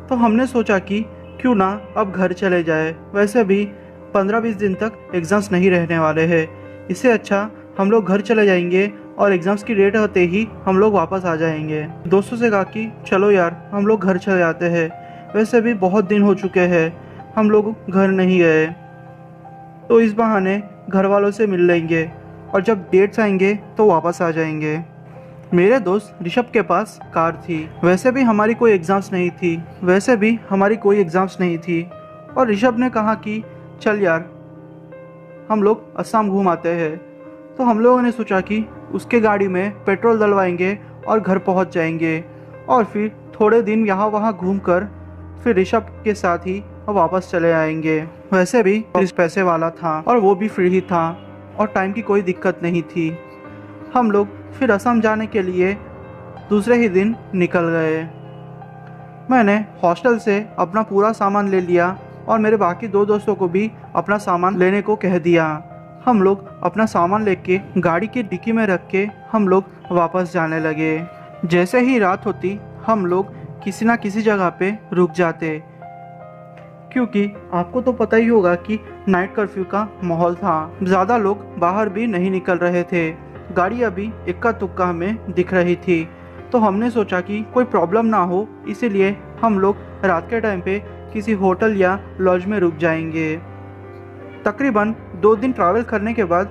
तो हमने सोचा कि क्यों ना अब घर चले जाए। वैसे भी 15-20 दिन तक एग्ज़ाम्स नहीं रहने वाले हैं। इससे अच्छा हम लोग घर चले जाएंगे और एग्ज़ाम्स की डेट होते ही हम लोग वापस आ जाएंगे। दोस्तों से कहा कि चलो यार हम लोग घर चले जाते हैं। वैसे भी बहुत दिन हो चुके हैं हम लोग घर नहीं गए, तो इस बहाने घर वालों से मिल लेंगे और जब डेट्स आएंगे तो वापस आ जाएंगे। मेरे दोस्त ऋषभ के पास कार थी। वैसे भी हमारी कोई एग्ज़ाम्स नहीं थी और ऋषभ ने कहा कि चल यार हम लोग असम घूम आते हैं। तो हम लोगों ने सोचा कि उसके गाड़ी में पेट्रोल डलवाएंगे और घर पहुंच जाएंगे और फिर थोड़े दिन यहाँ वहाँ घूमकर फिर ऋषभ के साथ ही वापस चले आएंगे। वैसे भी इस पैसे वाला था और वो भी फ्री ही था और टाइम की कोई दिक्कत नहीं थी। हम लोग फिर असम जाने के लिए दूसरे ही दिन निकल गए। मैंने हॉस्टल से अपना पूरा सामान ले लिया और मेरे बाकी 2 दोस्तों को भी अपना सामान लेने को कह दिया। हम लोग अपना सामान लेके गाड़ी की डिक्की में रख के हम लोग वापस जाने लगे। जैसे ही रात होती हम लोग किसी ना किसी जगह पे रुक जाते, क्योंकि आपको तो पता ही होगा कि नाइट कर्फ्यू का माहौल था। ज़्यादा लोग बाहर भी नहीं निकल रहे थे। गाड़ी अभी इक्का तुक्का हमें दिख रही थी। तो हमने सोचा कि कोई प्रॉब्लम ना हो, इसीलिए हम लोग रात के टाइम पे किसी होटल या लॉज में रुक जाएंगे। तकरीबन 2 दिन ट्रैवल करने के बाद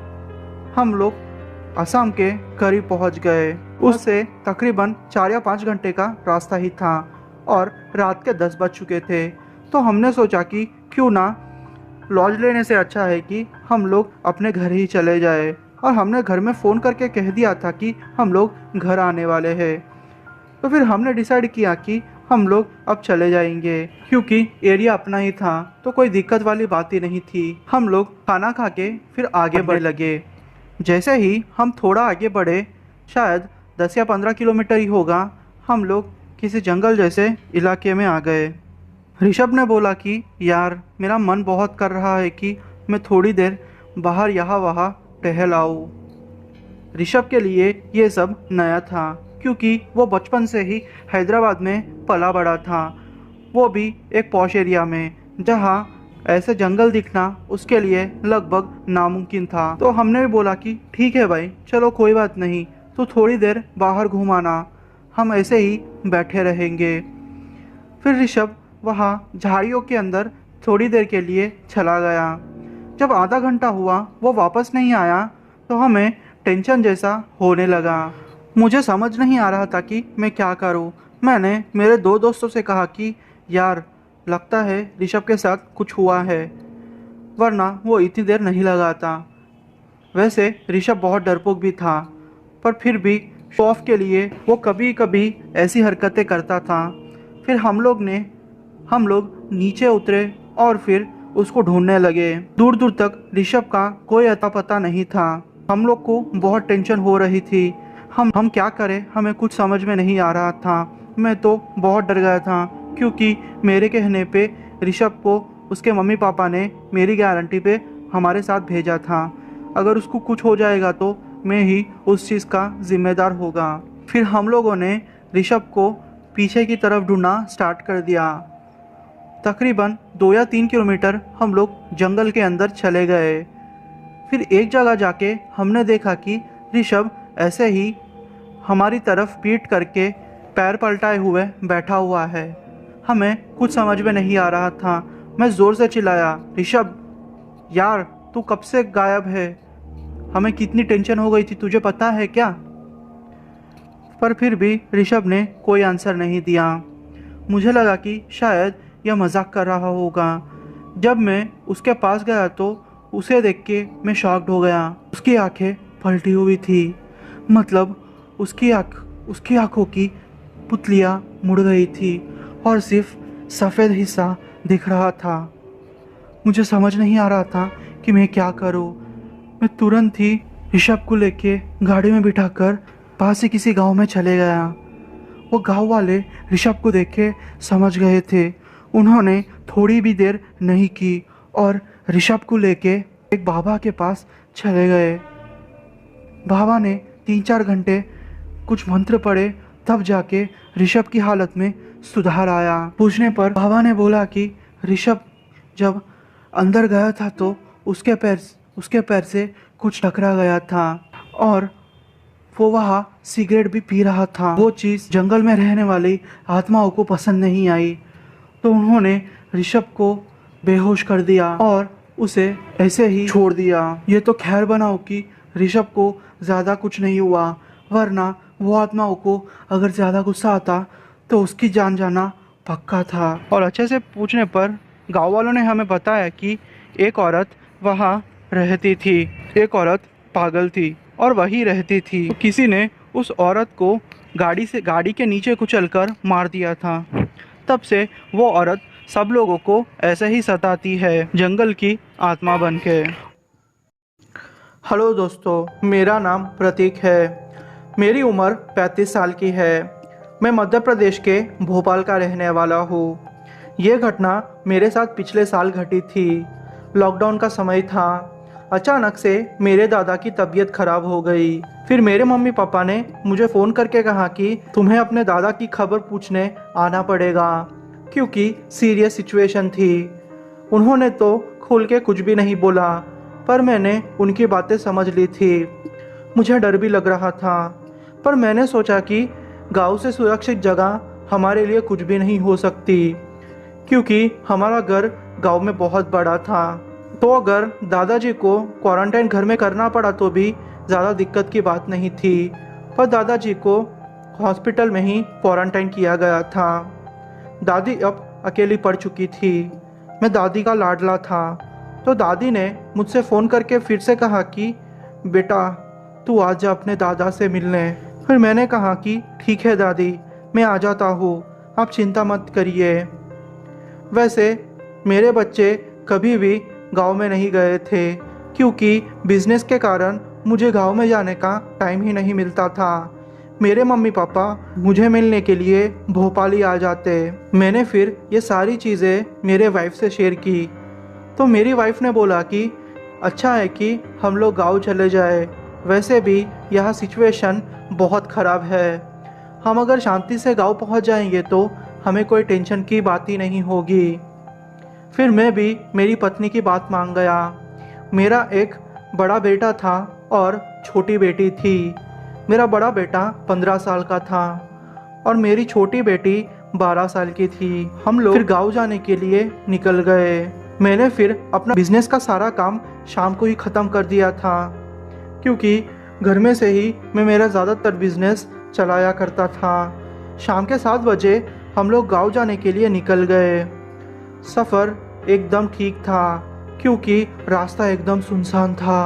हम लोग असम के करीब पहुंच गए। उससे तकरीबन 4 या 5 घंटे का रास्ता ही था और रात के 10 बज चुके थे। तो हमने सोचा कि क्यों ना लॉज लेने से अच्छा है कि हम लोग अपने घर ही चले जाए, और हमने घर में फ़ोन करके कह दिया था कि हम लोग घर आने वाले हैं। तो फिर हमने डिसाइड किया कि हम लोग अब चले जाएंगे, क्योंकि एरिया अपना ही था तो कोई दिक्कत वाली बात ही नहीं थी। हम लोग खाना खा के फिर आगे बढ़ने लगे। जैसे ही हम थोड़ा आगे बढ़े, शायद 10 या 15 किलोमीटर ही होगा, हम लोग किसी जंगल जैसे इलाके में आ गए। ऋषभ ने बोला कि यार मेरा मन बहुत कर रहा है कि मैं थोड़ी देर बाहर यहाँ वहाँ टहल आऊँ। ऋषभ के लिए ये सब नया था, क्योंकि वो बचपन से ही हैदराबाद में पला बड़ा था, वो भी एक पॉश एरिया में, जहाँ ऐसे जंगल दिखना उसके लिए लगभग नामुमकिन था। तो हमने भी बोला कि ठीक है भाई, चलो कोई बात नहीं, तो थोड़ी देर बाहर घुमाना, हम ऐसे ही बैठे रहेंगे। फिर ऋषभ वहाँ झाड़ियों के अंदर थोड़ी देर के लिए चला गया। जब आधा घंटा हुआ वो वापस नहीं आया तो हमें टेंशन जैसा होने लगा। मुझे समझ नहीं आ रहा था कि मैं क्या करूं। मैंने मेरे 2 दोस्तों से कहा कि यार लगता है ऋषभ के साथ कुछ हुआ है, वरना वो इतनी देर नहीं लगाता। वैसे ऋषभ बहुत डरपोक भी था, पर फिर भी शो ऑफ के लिए वो कभी कभी ऐसी हरकतें करता था। फिर हम लोग नीचे उतरे और फिर उसको ढूंढने लगे। दूर दूर तक ऋषभ का कोई अता पता नहीं था। हम लोग को बहुत टेंशन हो रही थी। हम क्या करें, हमें कुछ समझ में नहीं आ रहा था। मैं तो बहुत डर गया था, क्योंकि मेरे कहने पे ऋषभ को उसके मम्मी पापा ने मेरी गारंटी पे हमारे साथ भेजा था। अगर उसको कुछ हो जाएगा तो मैं ही उस चीज़ का जिम्मेदार होगा। फिर हम लोगों ने ऋषभ को पीछे की तरफ ढूंढना स्टार्ट कर दिया। तकरीबन 2 या 3 किलोमीटर हम लोग जंगल के अंदर चले गए। फिर एक जगह जाके हमने देखा कि ऋषभ ऐसे ही हमारी तरफ पीठ करके पैर पलटाए हुए बैठा हुआ है। हमें कुछ समझ में नहीं आ रहा था। मैं ज़ोर से चिल्लाया, ऋषभ यार तू कब से गायब है? हमें कितनी टेंशन हो गई थी, तुझे पता है क्या? पर फिर भी ऋषभ ने कोई आंसर नहीं दिया। मुझे लगा कि शायद यह मजाक कर रहा होगा। जब मैं उसके पास गया तो उसे देख के मैं शॉक्ड हो गया। उसकी आंखें पलटी हुई थी, मतलब उसकी आंखों की पुतलियाँ मुड़ गई थी और सिर्फ सफ़ेद हिस्सा दिख रहा था। मुझे समझ नहीं आ रहा था कि मैं क्या करूं। मैं तुरंत ही ऋषभ को लेके गाड़ी में बिठाकर पास ही किसी गांव में चले गया। वो गांव वाले ऋषभ को देख के समझ गए थे। उन्होंने थोड़ी भी देर नहीं की और ऋषभ को लेके एक बाबा के पास चले गए। बाबा ने 3-4 घंटे कुछ मंत्र पढ़े, तब जाके ऋषभ की हालत में सुधार आया। पूछने पर बाबा ने बोला कि ऋषभ जब अंदर गया था तो उसके पैर से कुछ टकरा गया था और वो वहाँ सिगरेट भी पी रहा था। वो चीज़ जंगल में रहने वाली आत्माओं को पसंद नहीं आई, तो उन्होंने ऋषभ को बेहोश कर दिया और उसे ऐसे ही छोड़ दिया। ये तो खैर बनाओ कि ऋषभ को ज़्यादा कुछ नहीं हुआ, वरना वो आत्माओं को अगर ज़्यादा गुस्सा आता तो उसकी जान जाना पक्का था। और अच्छे से पूछने पर गाँव वालों ने हमें बताया कि एक औरत वहाँ रहती थी। एक औरत पागल थी और वही रहती थी। तो किसी ने उस औरत को गाड़ी के नीचे कुचलकर मार दिया था। तब से वो औरत सब लोगों को ऐसे ही सताती है, जंगल की आत्मा बनके। हेलो दोस्तों, मेरा नाम प्रतीक है। मेरी उम्र 35 साल की है। मैं मध्य प्रदेश के भोपाल का रहने वाला हूँ। ये घटना मेरे साथ पिछले साल घटी थी। लॉकडाउन का समय था। अचानक से मेरे दादा की तबीयत खराब हो गई। फिर मेरे मम्मी पापा ने मुझे फ़ोन करके कहा कि तुम्हें अपने दादा की खबर पूछने आना पड़ेगा, क्योंकि सीरियस सिचुएशन थी। उन्होंने तो खुल के कुछ भी नहीं बोला, पर मैंने उनकी बातें समझ ली थी। मुझे डर भी लग रहा था, पर मैंने सोचा कि गांव से सुरक्षित जगह हमारे लिए कुछ भी नहीं हो सकती, क्योंकि हमारा घर गांव में बहुत बड़ा था। तो अगर दादाजी को क्वारंटाइन घर में करना पड़ा तो भी ज़्यादा दिक्कत की बात नहीं थी। पर दादाजी को हॉस्पिटल में ही क्वारंटाइन किया गया था। दादी अब अकेली पड़ चुकी थी। मैं दादी का लाडला था, तो दादी ने मुझसे फ़ोन करके फिर से कहा कि बेटा तू आ जा अपने दादा से मिलने। फिर मैंने कहा कि ठीक है दादी, मैं आ जाता हूँ, आप चिंता मत करिए। वैसे मेरे बच्चे कभी भी गांव में नहीं गए थे, क्योंकि बिजनेस के कारण मुझे गांव में जाने का टाइम ही नहीं मिलता था। मेरे मम्मी पापा मुझे मिलने के लिए भोपाल ही आ जाते। मैंने फिर ये सारी चीज़ें मेरे वाइफ से शेयर की, तो मेरी वाइफ ने बोला कि अच्छा है कि हम लोग गांव चले जाए, वैसे भी यहाँ सिचुएशन बहुत ख़राब है। हम अगर शांति से गांव पहुँच जाएंगे तो हमें कोई टेंशन की बात ही नहीं होगी। फिर मैं भी मेरी पत्नी की बात मान गया। मेरा एक बड़ा बेटा था और छोटी बेटी थी। मेरा बड़ा बेटा 15 साल का था और मेरी छोटी बेटी 12 साल की थी। हम लोग फिर गांव जाने के लिए निकल गए। मैंने फिर अपना बिजनेस का सारा काम शाम को ही ख़त्म कर दिया था, क्योंकि घर में से ही मैं मेरा ज़्यादातर बिजनेस चलाया करता था। शाम के 7 बजे हम लोग गांव जाने के लिए निकल गए। सफ़र एकदम ठीक था, क्योंकि रास्ता एकदम सुनसान था।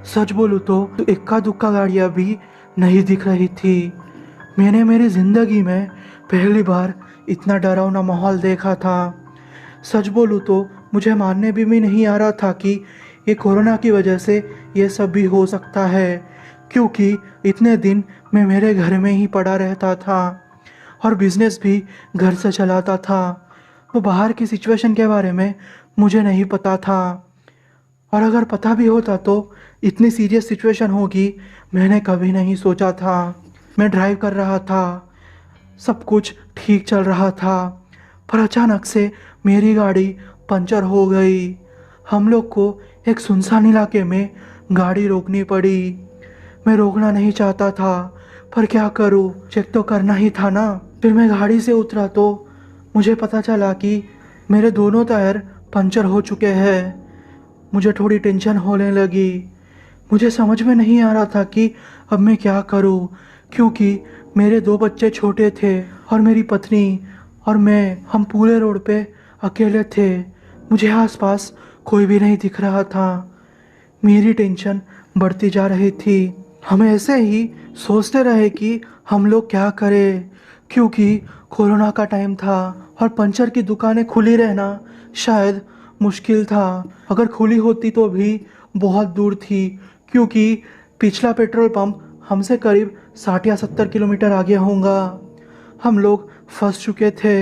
सच बोलूँ तो इक्का दुक्का गाड़ियाँ भी नहीं दिख रही थी। मैंने मेरी ज़िंदगी में पहली बार इतना डरावना माहौल देखा था। सच बोलूँ तो मुझे मानने भी नहीं आ रहा था कि ये कोरोना की वजह से ये सब भी हो सकता है, क्योंकि इतने दिन मैं मेरे घर में ही पड़ा रहता था और बिजनेस भी घर से चलाता था। वो बाहर की सिचुएशन के बारे में मुझे नहीं पता था, और अगर पता भी होता तो इतनी सीरियस सिचुएशन होगी मैंने कभी नहीं सोचा था। मैं ड्राइव कर रहा था, सब कुछ ठीक चल रहा था, पर अचानक से मेरी गाड़ी पंचर हो गई। हम लोग को एक सुनसान इलाके में गाड़ी रोकनी पड़ी। मैं रोकना नहीं चाहता था, पर क्या करूं, चेक तो करना ही था ना। फिर मैं गाड़ी से उतरा तो मुझे पता चला कि मेरे दोनों टायर पंचर हो चुके हैं। मुझे थोड़ी टेंशन होने लगी। मुझे समझ में नहीं आ रहा था कि अब मैं क्या करूं, क्योंकि मेरे दो बच्चे छोटे थे और मेरी पत्नी और मैं, हम पूरे रोड पे अकेले थे। मुझे आसपास कोई भी नहीं दिख रहा था। मेरी टेंशन बढ़ती जा रही थी। हम ऐसे ही सोचते रहे कि हम लोग क्या करें, क्योंकि कोरोना का टाइम था और पंचर की दुकानें खुली रहना शायद मुश्किल था। अगर खुली होती तो भी बहुत दूर थी, क्योंकि पिछला पेट्रोल पंप हमसे करीब 60 या 70 किलोमीटर आगे होगा। हम लोग फंस चुके थे।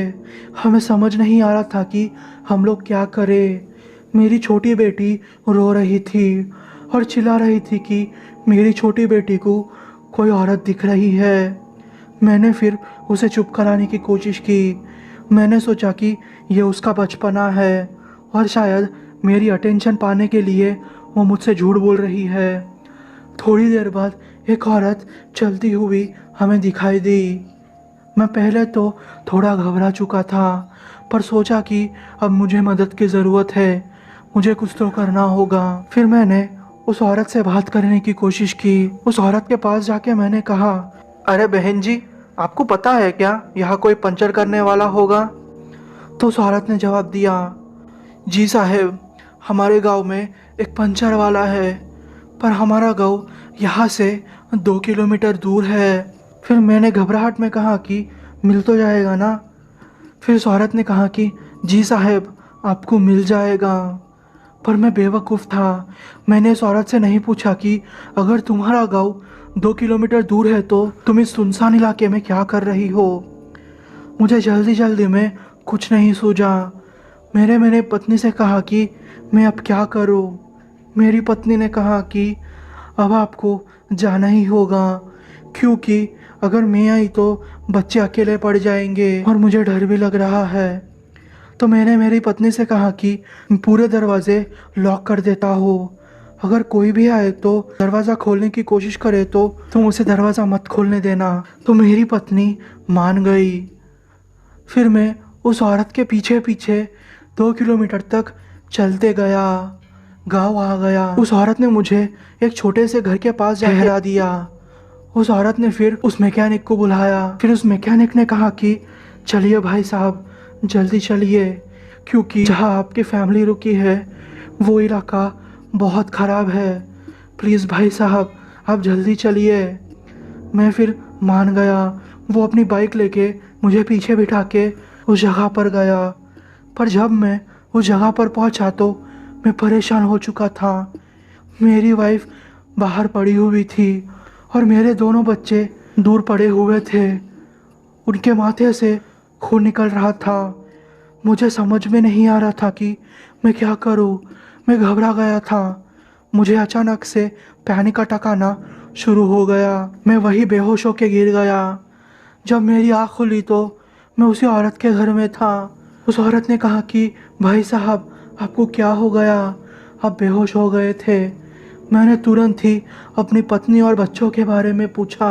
हमें समझ नहीं आ रहा था कि हम लोग क्या करें। मेरी छोटी बेटी रो रही थी और चिल्ला रही थी कि मेरी छोटी बेटी को कोई औरत दिख रही है। मैंने फिर उसे चुप कराने की कोशिश की। मैंने सोचा कि ये उसका बचपना है और शायद मेरी अटेंशन पाने के लिए वो मुझसे झूठ बोल रही है। थोड़ी देर बाद एक औरत चलती हुई हमें दिखाई दी। मैं पहले तो थोड़ा घबरा चुका था, पर सोचा कि अब मुझे मदद की ज़रूरत है, मुझे कुछ तो करना होगा। फिर मैंने उस औरत से बात करने की कोशिश की। उस औरत के पास जाके मैंने कहा, अरे बहन जी, आपको पता है क्या यहाँ कोई पंचर करने वाला होगा? तो उस औरत ने जवाब दिया, जी साहब, हमारे गांव में एक पंचर वाला है, पर हमारा गांव यहाँ से 2 किलोमीटर दूर है। फिर मैंने घबराहट में कहा कि मिल तो जाएगा ना? फिर उस औरत ने कहा कि जी साहब, आपको मिल जाएगा। पर मैं बेवकूफ़ था। मैंने इस औरत से नहीं पूछा कि अगर तुम्हारा गांव 2 किलोमीटर दूर है तो तुम इस सुनसान इलाके में क्या कर रही हो। मुझे जल्दी जल्दी में कुछ नहीं सूझा। मैंने पत्नी से कहा कि मैं अब क्या करूं। मेरी पत्नी ने कहा कि अब आपको जाना ही होगा, क्योंकि अगर मैं आई तो बच्चे अकेले पड़ जाएंगे और मुझे डर भी लग रहा है। तो मैंने मेरी पत्नी से कहा कि पूरे दरवाजे लॉक कर देता हो, अगर कोई भी आए तो दरवाज़ा खोलने की कोशिश करे तो तुम उसे दरवाज़ा मत खोलने देना। तो मेरी पत्नी मान गई। फिर मैं उस औरत के पीछे पीछे 2 किलोमीटर तक चलते गया। गांव आ गया। उस औरत ने मुझे एक छोटे से घर के पास ठहरा दिया। उस औरत ने फिर उस मैकेनिक को बुलाया। फिर उस मैकेनिक ने कहा कि चलिए भाई साहब, जल्दी चलिए, क्योंकि जहाँ आपकी फैमिली रुकी है वो इलाका बहुत ख़राब है। प्लीज़ भाई साहब, आप जल्दी चलिए। मैं फिर मान गया। वो अपनी बाइक लेके मुझे पीछे बिठा के उस जगह पर गया। पर जब मैं उस जगह पर पहुंचा तो मैं परेशान हो चुका था। मेरी वाइफ बाहर पड़ी हुई थी और मेरे दोनों बच्चे दूर पड़े हुए थे। उनके माथे से खून निकल रहा था। मुझे समझ में नहीं आ रहा था कि मैं क्या करूं। मैं घबरा गया था। मुझे अचानक से पैनिक अटैक आना शुरू हो गया। मैं वही बेहोश होके गिर गया। जब मेरी आँख खुली तो मैं उसी औरत के घर में था। उस औरत ने कहा कि भाई साहब, आपको क्या हो गया? आप बेहोश हो गए थे। मैंने तुरंत ही अपनी पत्नी और बच्चों के बारे में पूछा।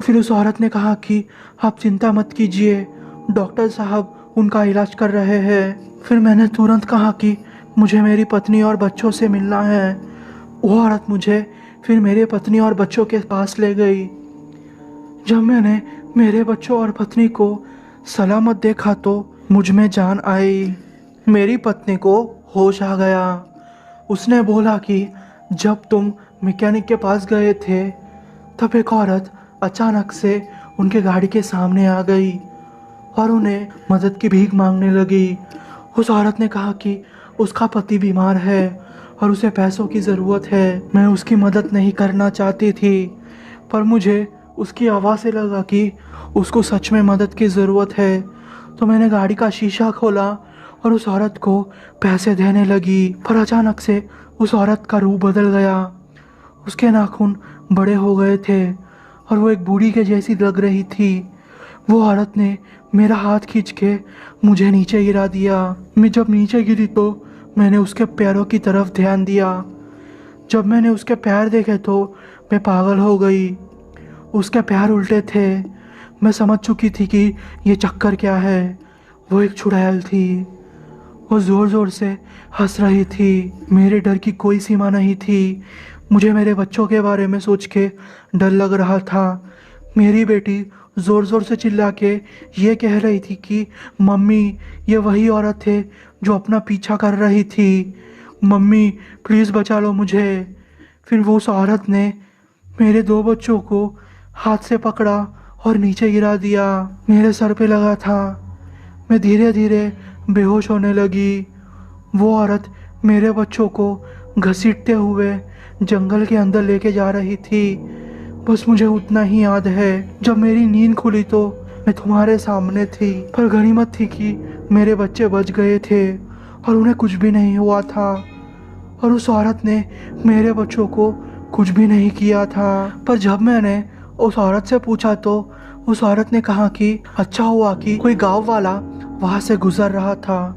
फिर उस औरत ने कहा कि आप चिंता मत कीजिए, डॉक्टर साहब उनका इलाज कर रहे हैं। फिर मैंने तुरंत कहा कि मुझे मेरी पत्नी और बच्चों से मिलना है। वो औरत मुझे फिर मेरे पत्नी और बच्चों के पास ले गई। जब मैंने मेरे बच्चों और पत्नी को सलामत देखा तो मुझ में जान आई। मेरी पत्नी को होश आ गया। उसने बोला कि जब तुम मैकेनिक के पास गए थे तब एक औरत अचानक से उनके गाड़ी के सामने आ गई और उन्हें मदद की भीख मांगने लगी। उस औरत ने कहा कि उसका पति बीमार है और उसे पैसों की ज़रूरत है। मैं उसकी मदद नहीं करना चाहती थी, पर मुझे उसकी आवाज़ से लगा कि उसको सच में मदद की ज़रूरत है। तो मैंने गाड़ी का शीशा खोला और उस औरत को पैसे देने लगी। पर अचानक से उस औरत का रूप बदल गया। उसके नाखून बड़े हो गए थे और वो एक बूढ़ी के जैसी लग रही थी। वो औरत ने मेरा हाथ खींच के मुझे नीचे गिरा दिया। मैं जब नीचे गिरी तो मैंने उसके पैरों की तरफ ध्यान दिया। जब मैंने उसके पैर देखे तो मैं पागल हो गई। उसके पैर उल्टे थे। मैं समझ चुकी थी कि ये चक्कर क्या है। वो एक चुड़ैल थी। वो ज़ोर ज़ोर से हंस रही थी। मेरे डर की कोई सीमा नहीं थी। मुझे मेरे बच्चों के बारे में सोच के डर लग रहा था। मेरी बेटी ज़ोर ज़ोर से चिल्ला के ये कह रही थी कि मम्मी, ये वही औरत है जो अपना पीछा कर रही थी। मम्मी प्लीज़ बचा लो मुझे। फिर वो उस औरत ने मेरे दो बच्चों को हाथ से पकड़ा और नीचे गिरा दिया। मेरे सर पे लगा था। मैं धीरे धीरे बेहोश होने लगी। वो औरत मेरे बच्चों को घसीटते हुए जंगल के अंदर लेके जा रही थी। बस मुझे उतना ही याद है। जब मेरी नींद खुली तो मैं तुम्हारे सामने थी, पर गनीमत थी कि मेरे बच्चे बच गए थे और उन्हें कुछ भी नहीं हुआ था। और उस औरत ने मेरे बच्चों को कुछ भी नहीं किया था। पर जब मैंने उस औरत से पूछा तो उस औरत ने कहा कि अच्छा हुआ कि कोई गांव वाला वहां से गुजर रहा था।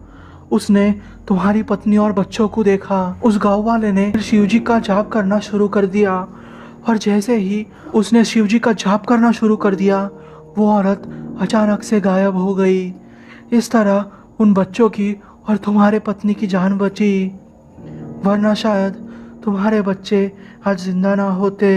उसने तुम्हारी पत्नी और बच्चों को देखा। उस गांव वाले ने शिवजी का जाप करना शुरू कर दिया और जैसे ही उसने शिवजी का जाप करना शुरू कर दिया, वो औरत अचानक से गायब हो गई। इस तरह उन बच्चों की और तुम्हारे पत्नी की जान बची, वरना शायद तुम्हारे बच्चे आज जिंदा ना होते।